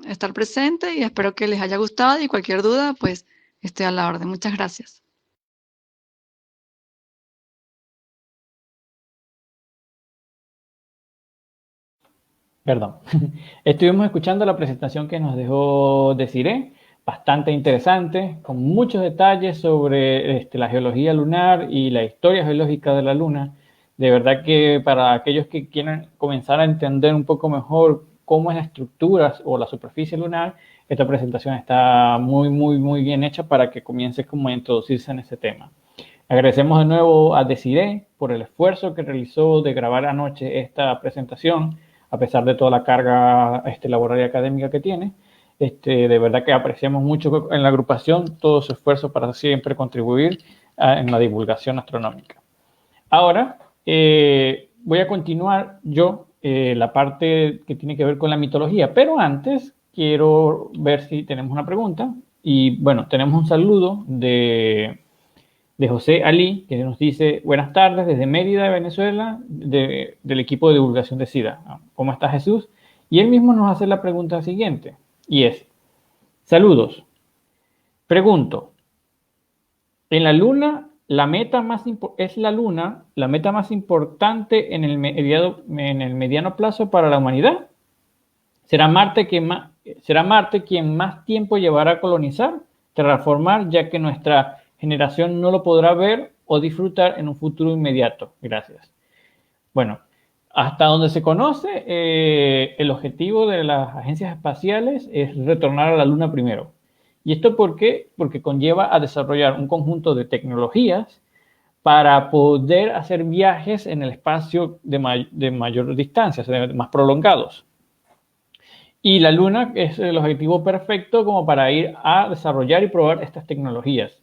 estar presente y espero que les haya gustado, y cualquier duda, pues estoy a la orden. Muchas gracias. Perdón. Estuvimos escuchando la presentación que nos dejó Desiree, bastante interesante, con muchos detalles sobre la geología lunar y la historia geológica de la Luna. De verdad que para aquellos que quieran comenzar a entender un poco mejor cómo es la estructura o la superficie lunar, esta presentación está muy bien hecha para que comience como a introducirse en ese tema. Agradecemos de nuevo a Desiree por el esfuerzo que realizó de grabar anoche esta presentación, a pesar de toda la carga laboral y académica que tiene. De verdad que apreciamos mucho en la agrupación todo su esfuerzo para siempre contribuir en la divulgación astronómica. Ahora voy a continuar yo la parte que tiene que ver con la mitología, pero antes quiero ver si tenemos una pregunta. Y bueno, tenemos un saludo de José Ali, que nos dice: buenas tardes desde Mérida, Venezuela, del equipo de divulgación de SIDA. ¿Cómo está Jesús? Y él mismo nos hace la pregunta siguiente, y es: saludos. Pregunto, ¿en la Luna la meta más importante en el mediano plazo para la humanidad? ¿Será Marte quien más tiempo llevará a colonizar, terraformar, ya que nuestra generación no lo podrá ver o disfrutar en un futuro inmediato? Gracias. Bueno, hasta donde se conoce, el objetivo de las agencias espaciales es retornar a la Luna primero. ¿Y esto por qué? Porque conlleva a desarrollar un conjunto de tecnologías para poder hacer viajes en el espacio de mayor distancia, más prolongados. Y la Luna es el objetivo perfecto como para ir a desarrollar y probar estas tecnologías.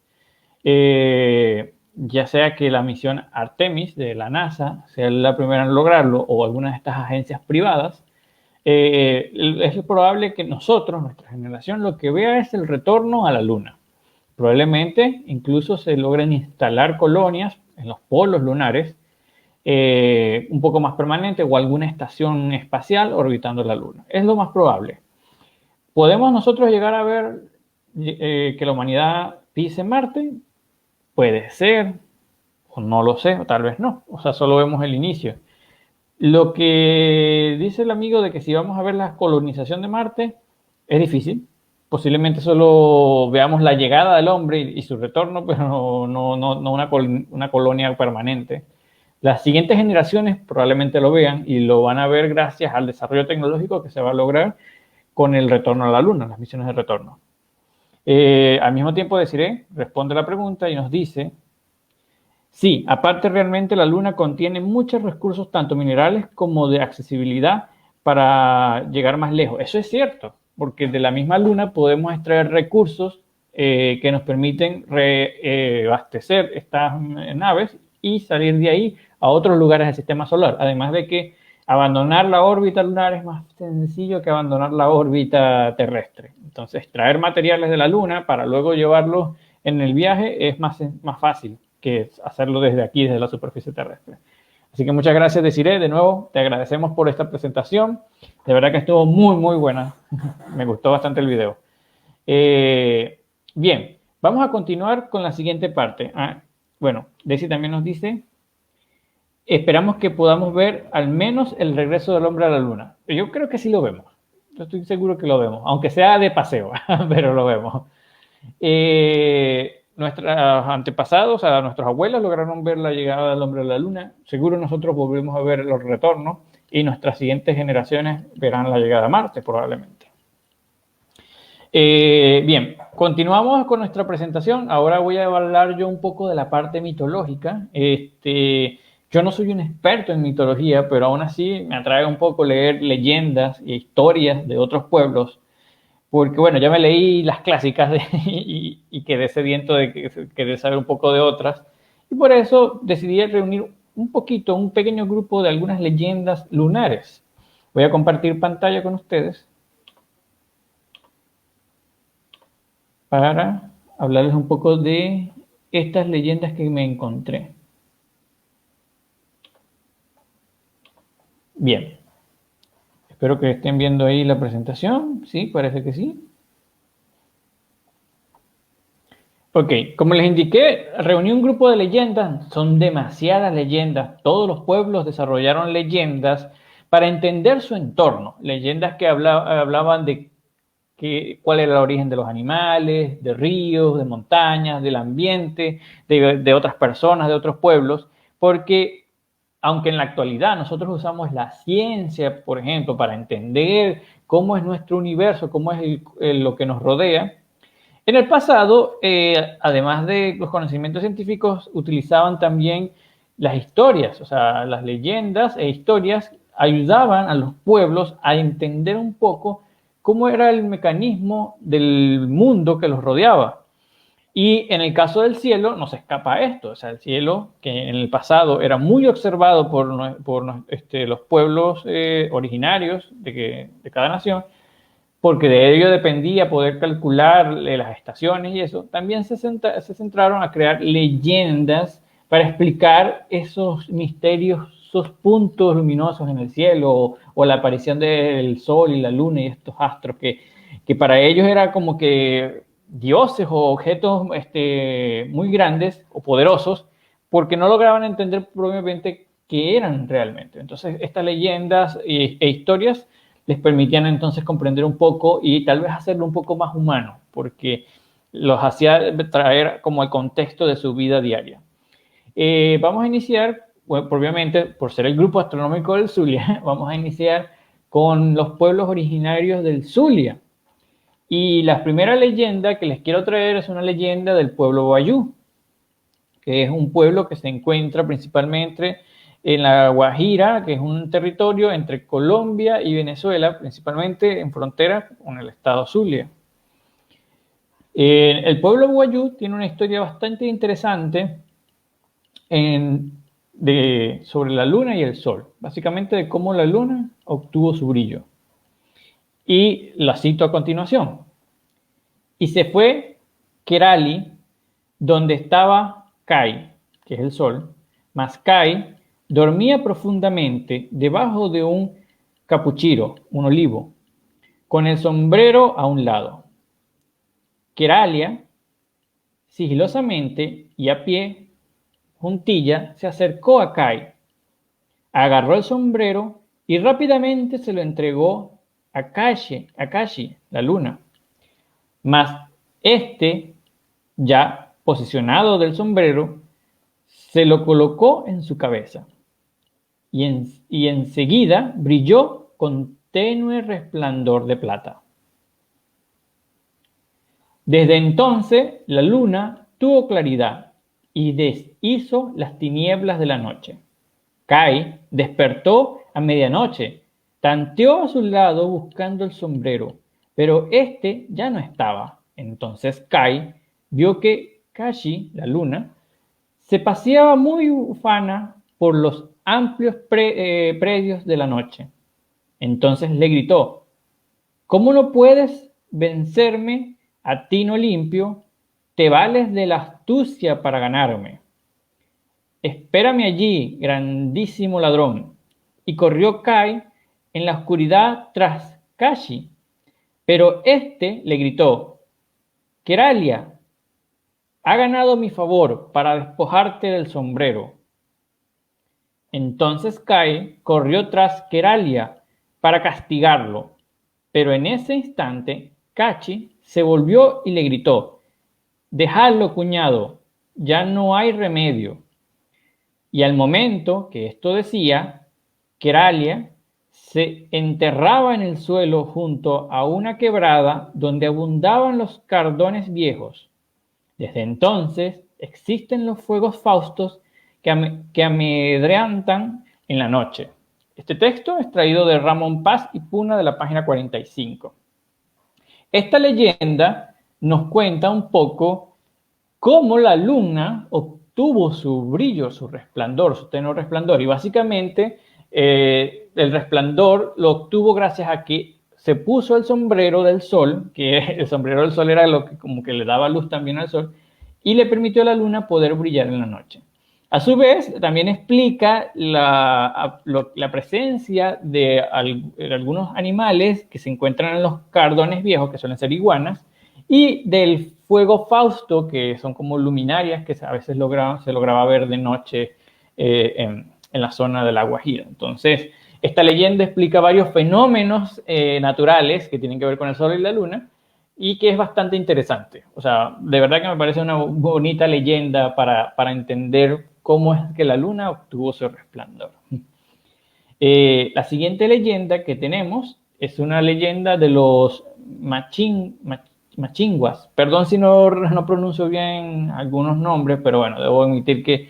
Ya sea que la misión Artemis de la NASA sea la primera en lograrlo o alguna de estas agencias privadas, es probable que nuestra generación, lo que vea es el retorno a la Luna. Probablemente incluso se logren instalar colonias en los polos lunares un poco más permanente o alguna estación espacial orbitando la Luna. Es lo más probable. ¿Podemos nosotros llegar a ver que la humanidad pise Marte? Puede ser, o no lo sé, o tal vez no. O sea, solo vemos el inicio. Lo que dice el amigo de que si vamos a ver la colonización de Marte es difícil. Posiblemente solo veamos la llegada del hombre y su retorno, pero no una colonia permanente. Las siguientes generaciones probablemente lo vean y lo van a ver gracias al desarrollo tecnológico que se va a lograr con el retorno a la Luna, las misiones de retorno. Al mismo tiempo Desiree responde la pregunta y nos dice: sí, aparte realmente la Luna contiene muchos recursos, tanto minerales como de accesibilidad para llegar más lejos. Eso es cierto, porque de la misma Luna podemos extraer recursos que nos permiten abastecer estas naves y salir de ahí a otros lugares del sistema solar. Además de que abandonar la órbita lunar es más sencillo que abandonar la órbita terrestre. Entonces, extraer materiales de la Luna para luego llevarlos en el viaje es más fácil que hacerlo desde aquí, desde la superficie terrestre. Así que muchas gracias, Desiree. De nuevo, te agradecemos por esta presentación. De verdad que estuvo muy buena. Me gustó bastante el video. Bien, vamos a continuar con la siguiente parte. Bueno, Desi también nos dice: esperamos que podamos ver al menos el regreso del hombre a la Luna. Yo creo que sí lo vemos. Yo estoy seguro que lo vemos, aunque sea de paseo, pero lo vemos. Nuestros antepasados, nuestros abuelos lograron ver la llegada del hombre a la Luna. Seguro nosotros volvemos a ver los retornos y nuestras siguientes generaciones verán la llegada a Marte probablemente. Bien, continuamos con nuestra presentación. Ahora voy a hablar yo un poco de la parte mitológica. Yo no soy un experto en mitología, pero aún así me atrae un poco leer leyendas e historias de otros pueblos, porque bueno, ya me leí las clásicas y quedé sediento de querer saber un poco de otras, y por eso decidí reunir un pequeño grupo de algunas leyendas lunares. Voy a compartir pantalla con ustedes para hablarles un poco de estas leyendas que me encontré. Bien. Espero que estén viendo ahí la presentación. Sí, parece que sí. Ok, como les indiqué, reuní un grupo de leyendas. Son demasiadas leyendas. Todos los pueblos desarrollaron leyendas para entender su entorno. Leyendas que hablaban de cuál era el origen de los animales, de ríos, de montañas, del ambiente, de otras personas, de otros pueblos, porque aunque en la actualidad nosotros usamos la ciencia, por ejemplo, para entender cómo es nuestro universo, cómo es lo que nos rodea, en el pasado, además de los conocimientos científicos, utilizaban también las historias, o sea, las leyendas e historias ayudaban a los pueblos a entender un poco cómo era el mecanismo del mundo que los rodeaba. Y en el caso del cielo, no se escapa esto. O sea, el cielo, que en el pasado era muy observado por los pueblos originarios de cada nación, porque de ello dependía poder calcular las estaciones y eso, también se centraron a crear leyendas para explicar esos misterios, esos puntos luminosos en el cielo, o la aparición del sol y la luna y estos astros, que para ellos era como que dioses o objetos muy grandes o poderosos, porque no lograban entender propiamente qué eran realmente. Entonces, estas leyendas e historias les permitían entonces comprender un poco y tal vez hacerlo un poco más humano, porque los hacía traer como el contexto de su vida diaria. Vamos a iniciar, bueno, obviamente, por ser el grupo astronómico del Zulia, vamos a iniciar con los pueblos originarios del Zulia. Y la primera leyenda que les quiero traer es una leyenda del pueblo Wayuu, que es un pueblo que se encuentra principalmente en la Guajira, que es un territorio entre Colombia y Venezuela, principalmente en frontera con el estado Zulia. El pueblo Wayuu tiene una historia bastante interesante sobre la luna y el sol, básicamente de cómo la luna obtuvo su brillo. Y la cito a continuación. Y se fue Kerali, donde estaba Kai, que es el sol, mas Kai dormía profundamente debajo de un capuchiro, un olivo, con el sombrero a un lado. Keralia, sigilosamente y a pie, juntilla, se acercó a Kai, agarró el sombrero y rápidamente se lo entregó a Kashi, la luna. Mas ya posicionado del sombrero, se lo colocó en su cabeza y enseguida brilló con tenue resplandor de plata. Desde entonces la luna tuvo claridad y deshizo las tinieblas de la noche. Kai despertó a medianoche, tanteó a su lado buscando el sombrero, pero ya no estaba. Entonces Kai vio que Kashi, la luna, se paseaba muy ufana por los amplios predios de la noche. Entonces le gritó: ¿cómo no puedes vencerme a tino limpio? Te vales de la astucia para ganarme. Espérame allí, grandísimo ladrón. Y corrió Kai en la oscuridad tras Kashi. Pero le gritó: Keralia, ha ganado mi favor para despojarte del sombrero. Entonces Kai corrió tras Keralia para castigarlo, pero en ese instante Kashi se volvió y le gritó: dejadlo, cuñado, ya no hay remedio. Y al momento que esto decía, Keralia se enterraba en el suelo junto a una quebrada donde abundaban los cardones viejos. Desde entonces existen los fuegos faustos que amedrentan en la noche. Este texto es traído de Ramón Paz y Puna de la página 45. Esta leyenda nos cuenta un poco cómo la luna obtuvo su brillo, su resplandor, su tenue resplandor. Y básicamente el resplandor lo obtuvo gracias a que se puso el sombrero del sol, que el sombrero del sol era lo que como que le daba luz también al sol, y le permitió a la luna poder brillar en la noche. A su vez, también explica la presencia de algunos animales que se encuentran en los cardones viejos, que suelen ser iguanas, y del fuego fausto, que son como luminarias que a veces se lograba ver de noche en la zona de la Guajira. Entonces, esta leyenda explica varios fenómenos naturales que tienen que ver con el sol y la luna, y que es bastante interesante. O sea, de verdad que me parece una bonita leyenda para entender cómo es que la luna obtuvo su resplandor. La siguiente leyenda que tenemos es una leyenda de los machinguas. Perdón si no pronuncio bien algunos nombres, pero bueno, debo admitir que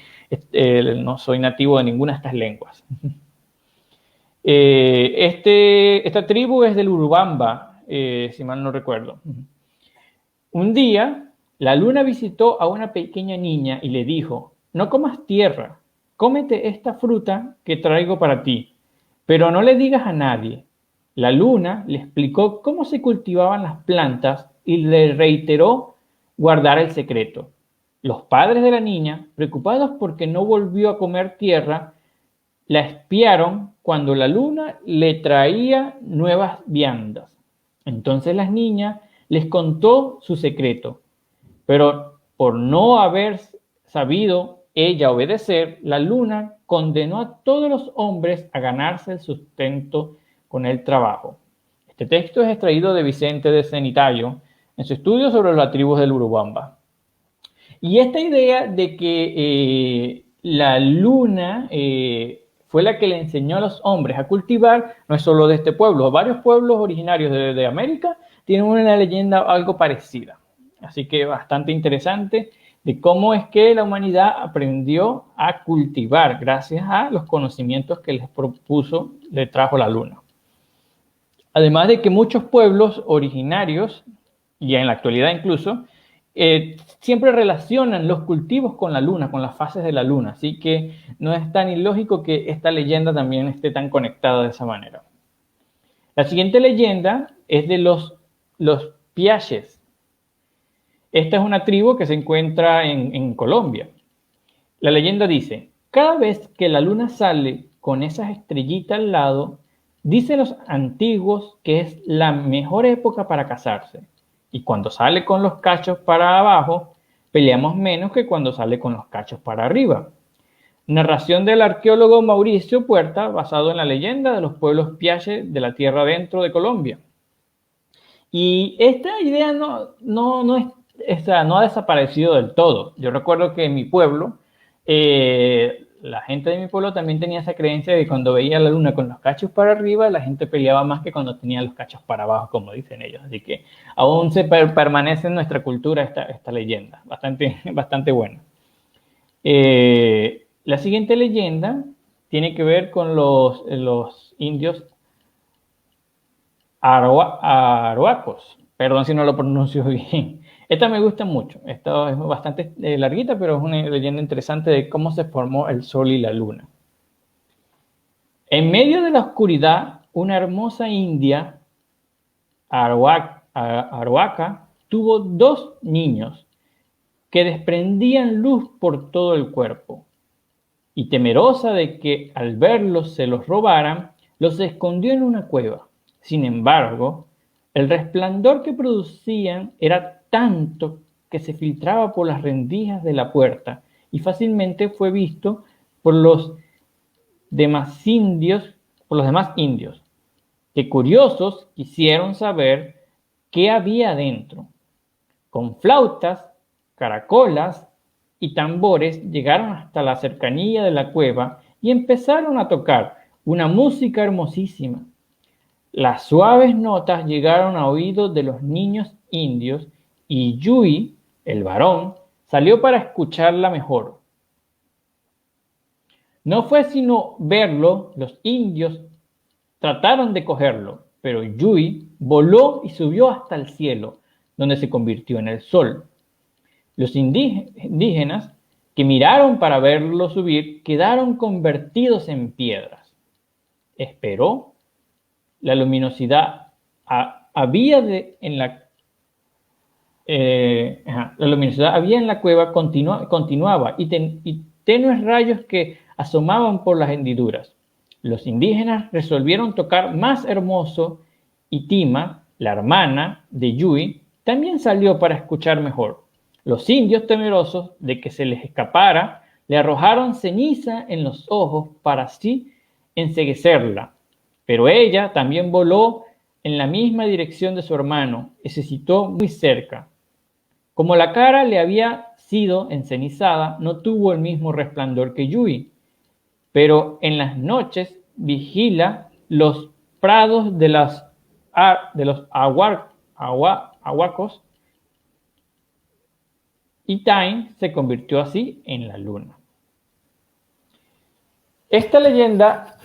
no soy nativo de ninguna de estas lenguas. Esta tribu es del Urubamba, si mal no recuerdo. Un día, la luna visitó a una pequeña niña y le dijo: no comas tierra, cómete esta fruta que traigo para ti, pero no le digas a nadie. La luna le explicó cómo se cultivaban las plantas y le reiteró guardar el secreto. Los padres de la niña, preocupados porque no volvió a comer tierra, la espiaron cuando la luna le traía nuevas viandas. Entonces la niña les contó su secreto, pero por no haber sabido ella obedecer, la luna condenó a todos los hombres a ganarse el sustento con el trabajo. Este texto es extraído de Vicente de Cenitayo en su estudio sobre las tribus del Urubamba. Y esta idea de que la luna fue la que le enseñó a los hombres a cultivar no es solo de este pueblo. Varios pueblos originarios de América tienen una leyenda algo parecida. Así que bastante interesante de cómo es que la humanidad aprendió a cultivar gracias a los conocimientos que le trajo la luna. Además de que muchos pueblos originarios, y en la actualidad incluso, siempre relacionan los cultivos con la luna, con las fases de la luna. Así que no es tan ilógico que esta leyenda también esté tan conectada de esa manera. La siguiente leyenda es de los Piaches. Esta es una tribu que se encuentra en Colombia. La leyenda dice: cada vez que la luna sale con esas estrellitas al lado, dicen los antiguos que es la mejor época para casarse. Y cuando sale con los cachos para abajo, peleamos menos que cuando sale con los cachos para arriba. Narración del arqueólogo Mauricio Puerta, basado en la leyenda de los pueblos Piache de la tierra adentro de Colombia. Y esta idea no ha desaparecido del todo. Yo recuerdo que en mi pueblo, la gente de mi pueblo también tenía esa creencia de que cuando veía la luna con los cachos para arriba, la gente peleaba más que cuando tenía los cachos para abajo, como dicen ellos. Así que aún permanece en nuestra cultura esta leyenda, bastante buena. La siguiente leyenda tiene que ver con los indios arhuacos. Perdón si no lo pronuncio bien. Esta me gusta mucho. Esta es bastante larguita, pero es una leyenda interesante de cómo se formó el sol y la luna. En medio de la oscuridad, una hermosa india, arhuaca, tuvo 2 niños que desprendían luz por todo el cuerpo. Y temerosa de que al verlos se los robaran, los escondió en una cueva. Sin embargo, el resplandor que producían era tanto que se filtraba por las rendijas de la puerta y fácilmente fue visto por los demás indios, que curiosos quisieron saber qué había adentro. Con flautas, caracolas y tambores llegaron hasta la cercanía de la cueva y empezaron a tocar una música hermosísima. Las suaves notas llegaron a oídos de los niños indios y Yui, el varón, salió para escucharla mejor. No fue sino verlo, los indios trataron de cogerlo, pero Yui voló y subió hasta el cielo, donde se convirtió en el sol. Los indígenas que miraron para verlo subir quedaron convertidos en piedras. Esperó. La luminosidad había en la cueva, continuaba y tenues rayos que asomaban por las hendiduras. Los indígenas resolvieron tocar más hermoso y Tima, la hermana de Yui, también salió para escuchar mejor. Los indios, temerosos de que se les escapara, le arrojaron ceniza en los ojos para así enceguecerla. Pero ella también voló en la misma dirección de su hermano y se situó muy cerca. Como la cara le había sido encenizada, no tuvo el mismo resplandor que Yui, pero en las noches vigila los prados de los ahuacos, y Tain se convirtió así en la luna. Esta leyenda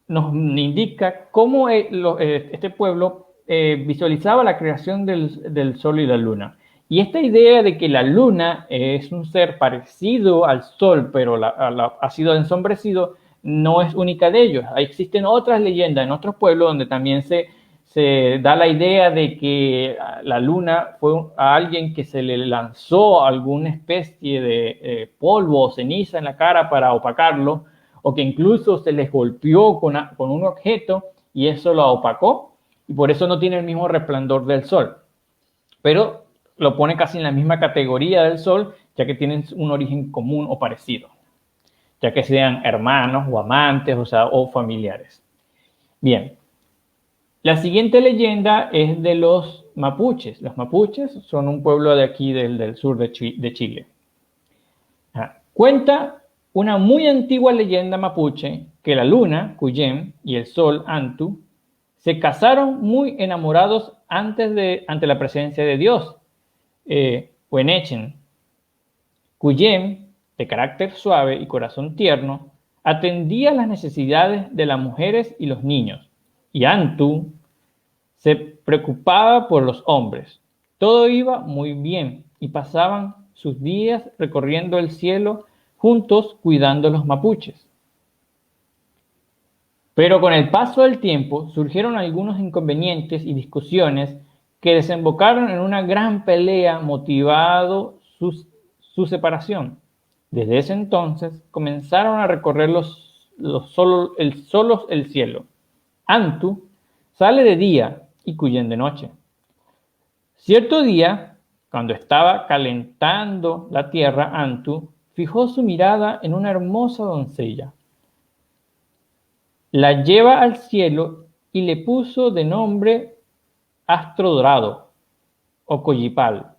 nos indica cómo este pueblo visualizaba la creación del sol y la luna. Y esta idea de que la luna es un ser parecido al sol, pero ha sido ensombrecido, no es única de ellos. Existen otras leyendas en otros pueblos donde también se da la idea de que la luna fue a alguien que se le lanzó alguna especie de polvo o ceniza en la cara para opacarlo, o que incluso se les golpeó con un objeto y eso lo opacó, y por eso no tiene el mismo resplandor del sol. Pero lo pone casi en la misma categoría del sol, ya que tienen un origen común o parecido, ya que sean hermanos o amantes, o familiares. Bien, la siguiente leyenda es de los mapuches. Los mapuches son un pueblo de aquí del sur de Chile. Cuenta una muy antigua leyenda mapuche que la luna, Cuyem, y el sol, Antu, se casaron muy enamorados ante la presencia de Dios, Huenechen. Cuyem, de carácter suave y corazón tierno, atendía las necesidades de las mujeres y los niños, y Antu se preocupaba por los hombres. Todo iba muy bien y pasaban sus días recorriendo el cielo juntos cuidando los mapuches. Pero con el paso del tiempo surgieron algunos inconvenientes y discusiones que desembocaron en una gran pelea motivado su separación. Desde ese entonces comenzaron a recorrer solos el cielo. Antu sale de día y Cuyen de noche. Cierto día, cuando estaba calentando la tierra, Antu fijó su mirada en una hermosa doncella. La lleva al cielo y le puso de nombre Astro Dorado o Collipal.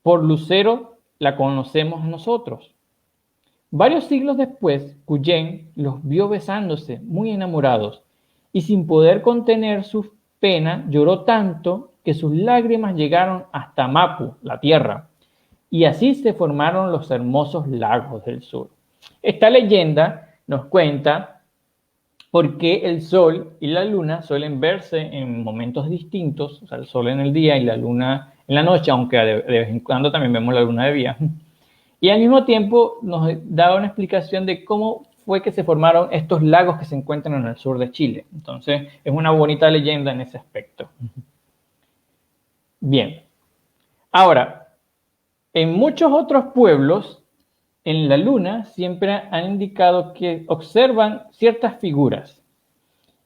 Por Lucero la conocemos nosotros. Varios siglos después, Cuyen los vio besándose, muy enamorados, y sin poder contener su pena, lloró tanto que sus lágrimas llegaron hasta Mapu, la tierra, y así se formaron los hermosos lagos del sur. Esta leyenda nos cuenta por qué el sol y la luna suelen verse en momentos distintos, o sea, el sol en el día y la luna en la noche, aunque de vez en cuando también vemos la luna de día. Y al mismo tiempo nos da una explicación de cómo fue que se formaron estos lagos que se encuentran en el sur de Chile. Entonces, es una bonita leyenda en ese aspecto. Bien. Ahora, en muchos otros pueblos, en la luna siempre han indicado que observan ciertas figuras.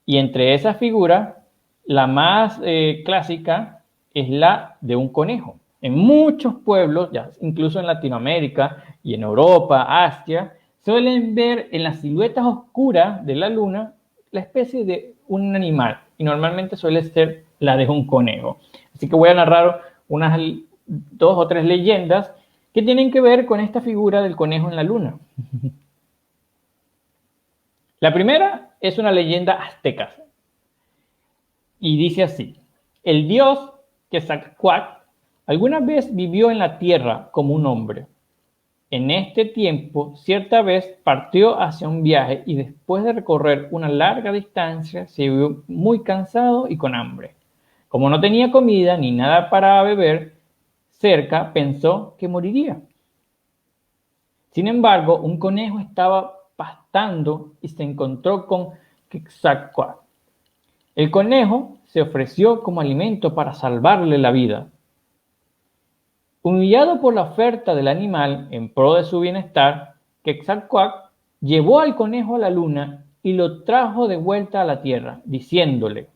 Y entre esas figuras, la más clásica es la de un conejo. En muchos pueblos, ya incluso en Latinoamérica y en Europa, Asia, suelen ver en las siluetas oscuras de la luna la especie de un animal. Y normalmente suele ser la de un conejo. Así que voy a narrar unas 2 o 3 leyendas que tienen que ver con esta figura del conejo en la luna. La primera es una leyenda azteca. Y dice así: el dios Quetzalcóatl alguna vez vivió en la tierra como un hombre. En este tiempo, cierta vez partió hacia un viaje y después de recorrer una larga distancia se vio muy cansado y con hambre. Como no tenía comida ni nada para beber cerca, pensó que moriría. Sin embargo, un conejo estaba pastando y se encontró con Quetzalcóatl. El conejo se ofreció como alimento para salvarle la vida. Humillado por la oferta del animal en pro de su bienestar, Quetzalcóatl llevó al conejo a la luna y lo trajo de vuelta a la tierra, diciéndole: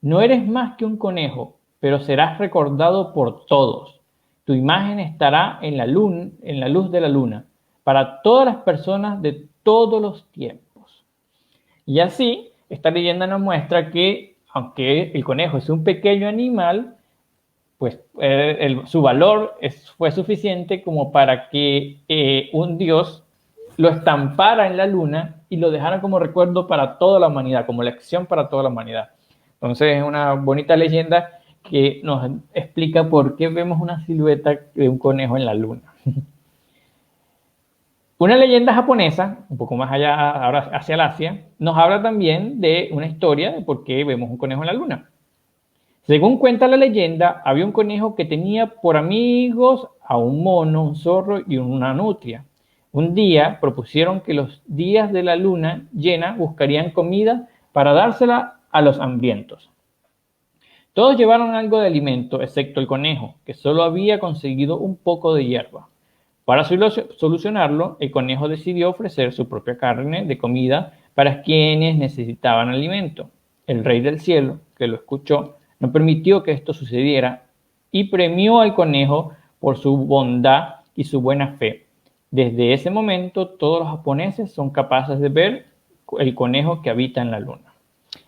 no eres más que un conejo, pero serás recordado por todos. Tu imagen estará en la luz de la luna, para todas las personas de todos los tiempos. Y así, esta leyenda nos muestra que, aunque el conejo es un pequeño animal, pues su valor fue suficiente como para que un dios lo estampara en la luna y lo dejara como recuerdo para toda la humanidad, como lección para toda la humanidad. Entonces es una bonita leyenda que nos explica por qué vemos una silueta de un conejo en la luna. Una leyenda japonesa, un poco más allá, ahora hacia el Asia, nos habla también de una historia de por qué vemos un conejo en la luna. Según cuenta la leyenda, había un conejo que tenía por amigos a un mono, un zorro y una nutria. Un día propusieron que los días de la luna llena buscarían comida para dársela a los hambrientos. Todos llevaron algo de alimento, excepto el conejo, que solo había conseguido un poco de hierba. Para solucionarlo, el conejo decidió ofrecer su propia carne de comida para quienes necesitaban alimento. El rey del cielo, que lo escuchó, no permitió que esto sucediera y premió al conejo por su bondad y su buena fe. Desde ese momento, todos los japoneses son capaces de ver el conejo que habita en la luna.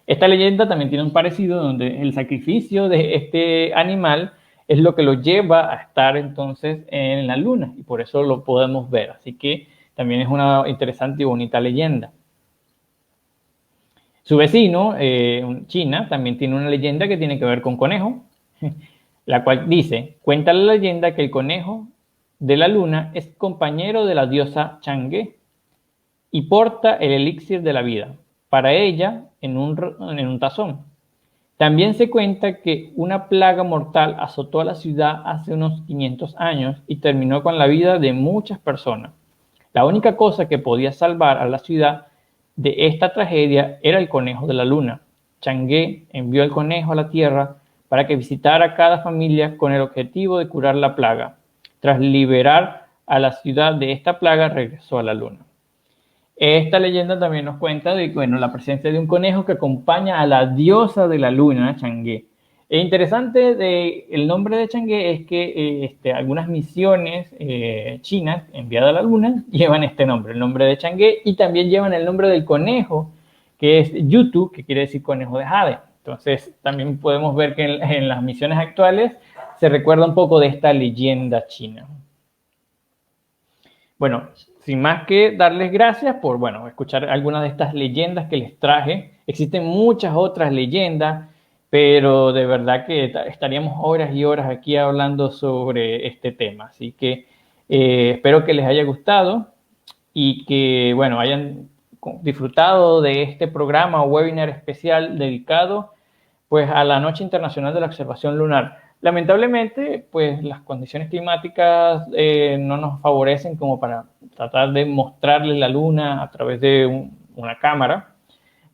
Esta leyenda también tiene un parecido donde el sacrificio de este animal es lo que lo lleva a estar entonces en la luna y por eso lo podemos ver. Así que también es una interesante y bonita leyenda. Su vecino, China, también tiene una leyenda que tiene que ver con conejo, la cual dice, cuenta la leyenda que el conejo de la luna es compañero de la diosa Chang'e y porta el elixir de la vida, para ella en un tazón. También se cuenta que una plaga mortal azotó a la ciudad hace unos 500 años y terminó con la vida de muchas personas. La única cosa que podía salvar a la ciudad de esta tragedia era el conejo de la luna. Chang'e envió al conejo a la tierra para que visitara cada familia con el objetivo de curar la plaga. Tras liberar a la ciudad de esta plaga, regresó a la luna. Esta leyenda también nos cuenta de la presencia de un conejo que acompaña a la diosa de la luna, Chang'e. Es interesante el nombre de Chang'e es que algunas misiones chinas enviadas a la luna llevan este nombre, el nombre de Chang'e, y también llevan el nombre del conejo, que es Yutu, que quiere decir conejo de jade. Entonces también podemos ver que en las misiones actuales se recuerda un poco de esta leyenda china. Bueno, sin más que darles gracias por, escuchar algunas de estas leyendas que les traje. Existen muchas otras leyendas, pero de verdad que estaríamos horas y horas aquí hablando sobre este tema. Así que espero que les haya gustado y que, hayan disfrutado de este programa o webinar especial dedicado, pues, a la Noche Internacional de la Observación Lunar. Lamentablemente, pues las condiciones climáticas no nos favorecen como para tratar de mostrarles la luna a través de una cámara,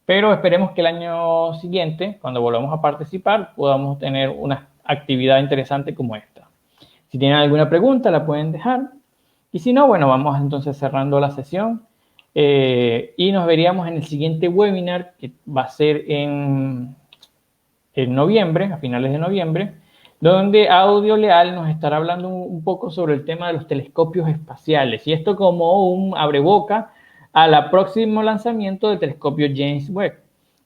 pero esperemos que el año siguiente, cuando volvamos a participar, podamos tener una actividad interesante como esta. Si tienen alguna pregunta, la pueden dejar, y si no, vamos entonces cerrando la sesión y nos veríamos en el siguiente webinar, que va a ser en noviembre, a finales de noviembre, donde Audio Leal nos estará hablando un poco sobre el tema de los telescopios espaciales, y esto como un abreboca al próximo lanzamiento del telescopio James Webb.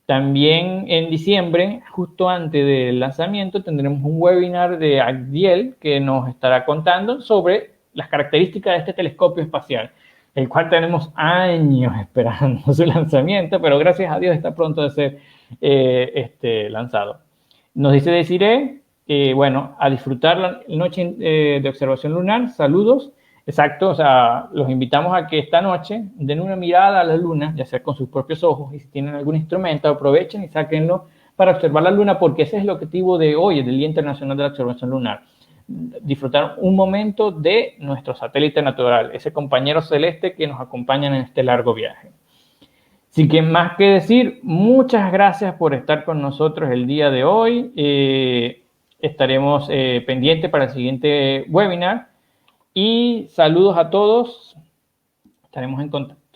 También en diciembre, justo antes del lanzamiento, tendremos un webinar de Agdiel que nos estará contando sobre las características de este telescopio espacial, el cual tenemos años esperando su lanzamiento, pero gracias a Dios está pronto de ser lanzado. Nos dice Desiree, a disfrutar la noche de observación lunar. Saludos. Exacto, o sea, los invitamos a que esta noche den una mirada a la luna, ya sea con sus propios ojos, y si tienen algún instrumento, aprovechen y sáquenlo para observar la luna, porque ese es el objetivo de hoy, del Día Internacional de la Observación Lunar. Disfrutar un momento de nuestro satélite natural, ese compañero celeste que nos acompaña en este largo viaje. Sin que más que decir, muchas gracias por estar con nosotros el día de hoy. Estaremos pendientes para el siguiente webinar. Y saludos a todos. Estaremos en contacto.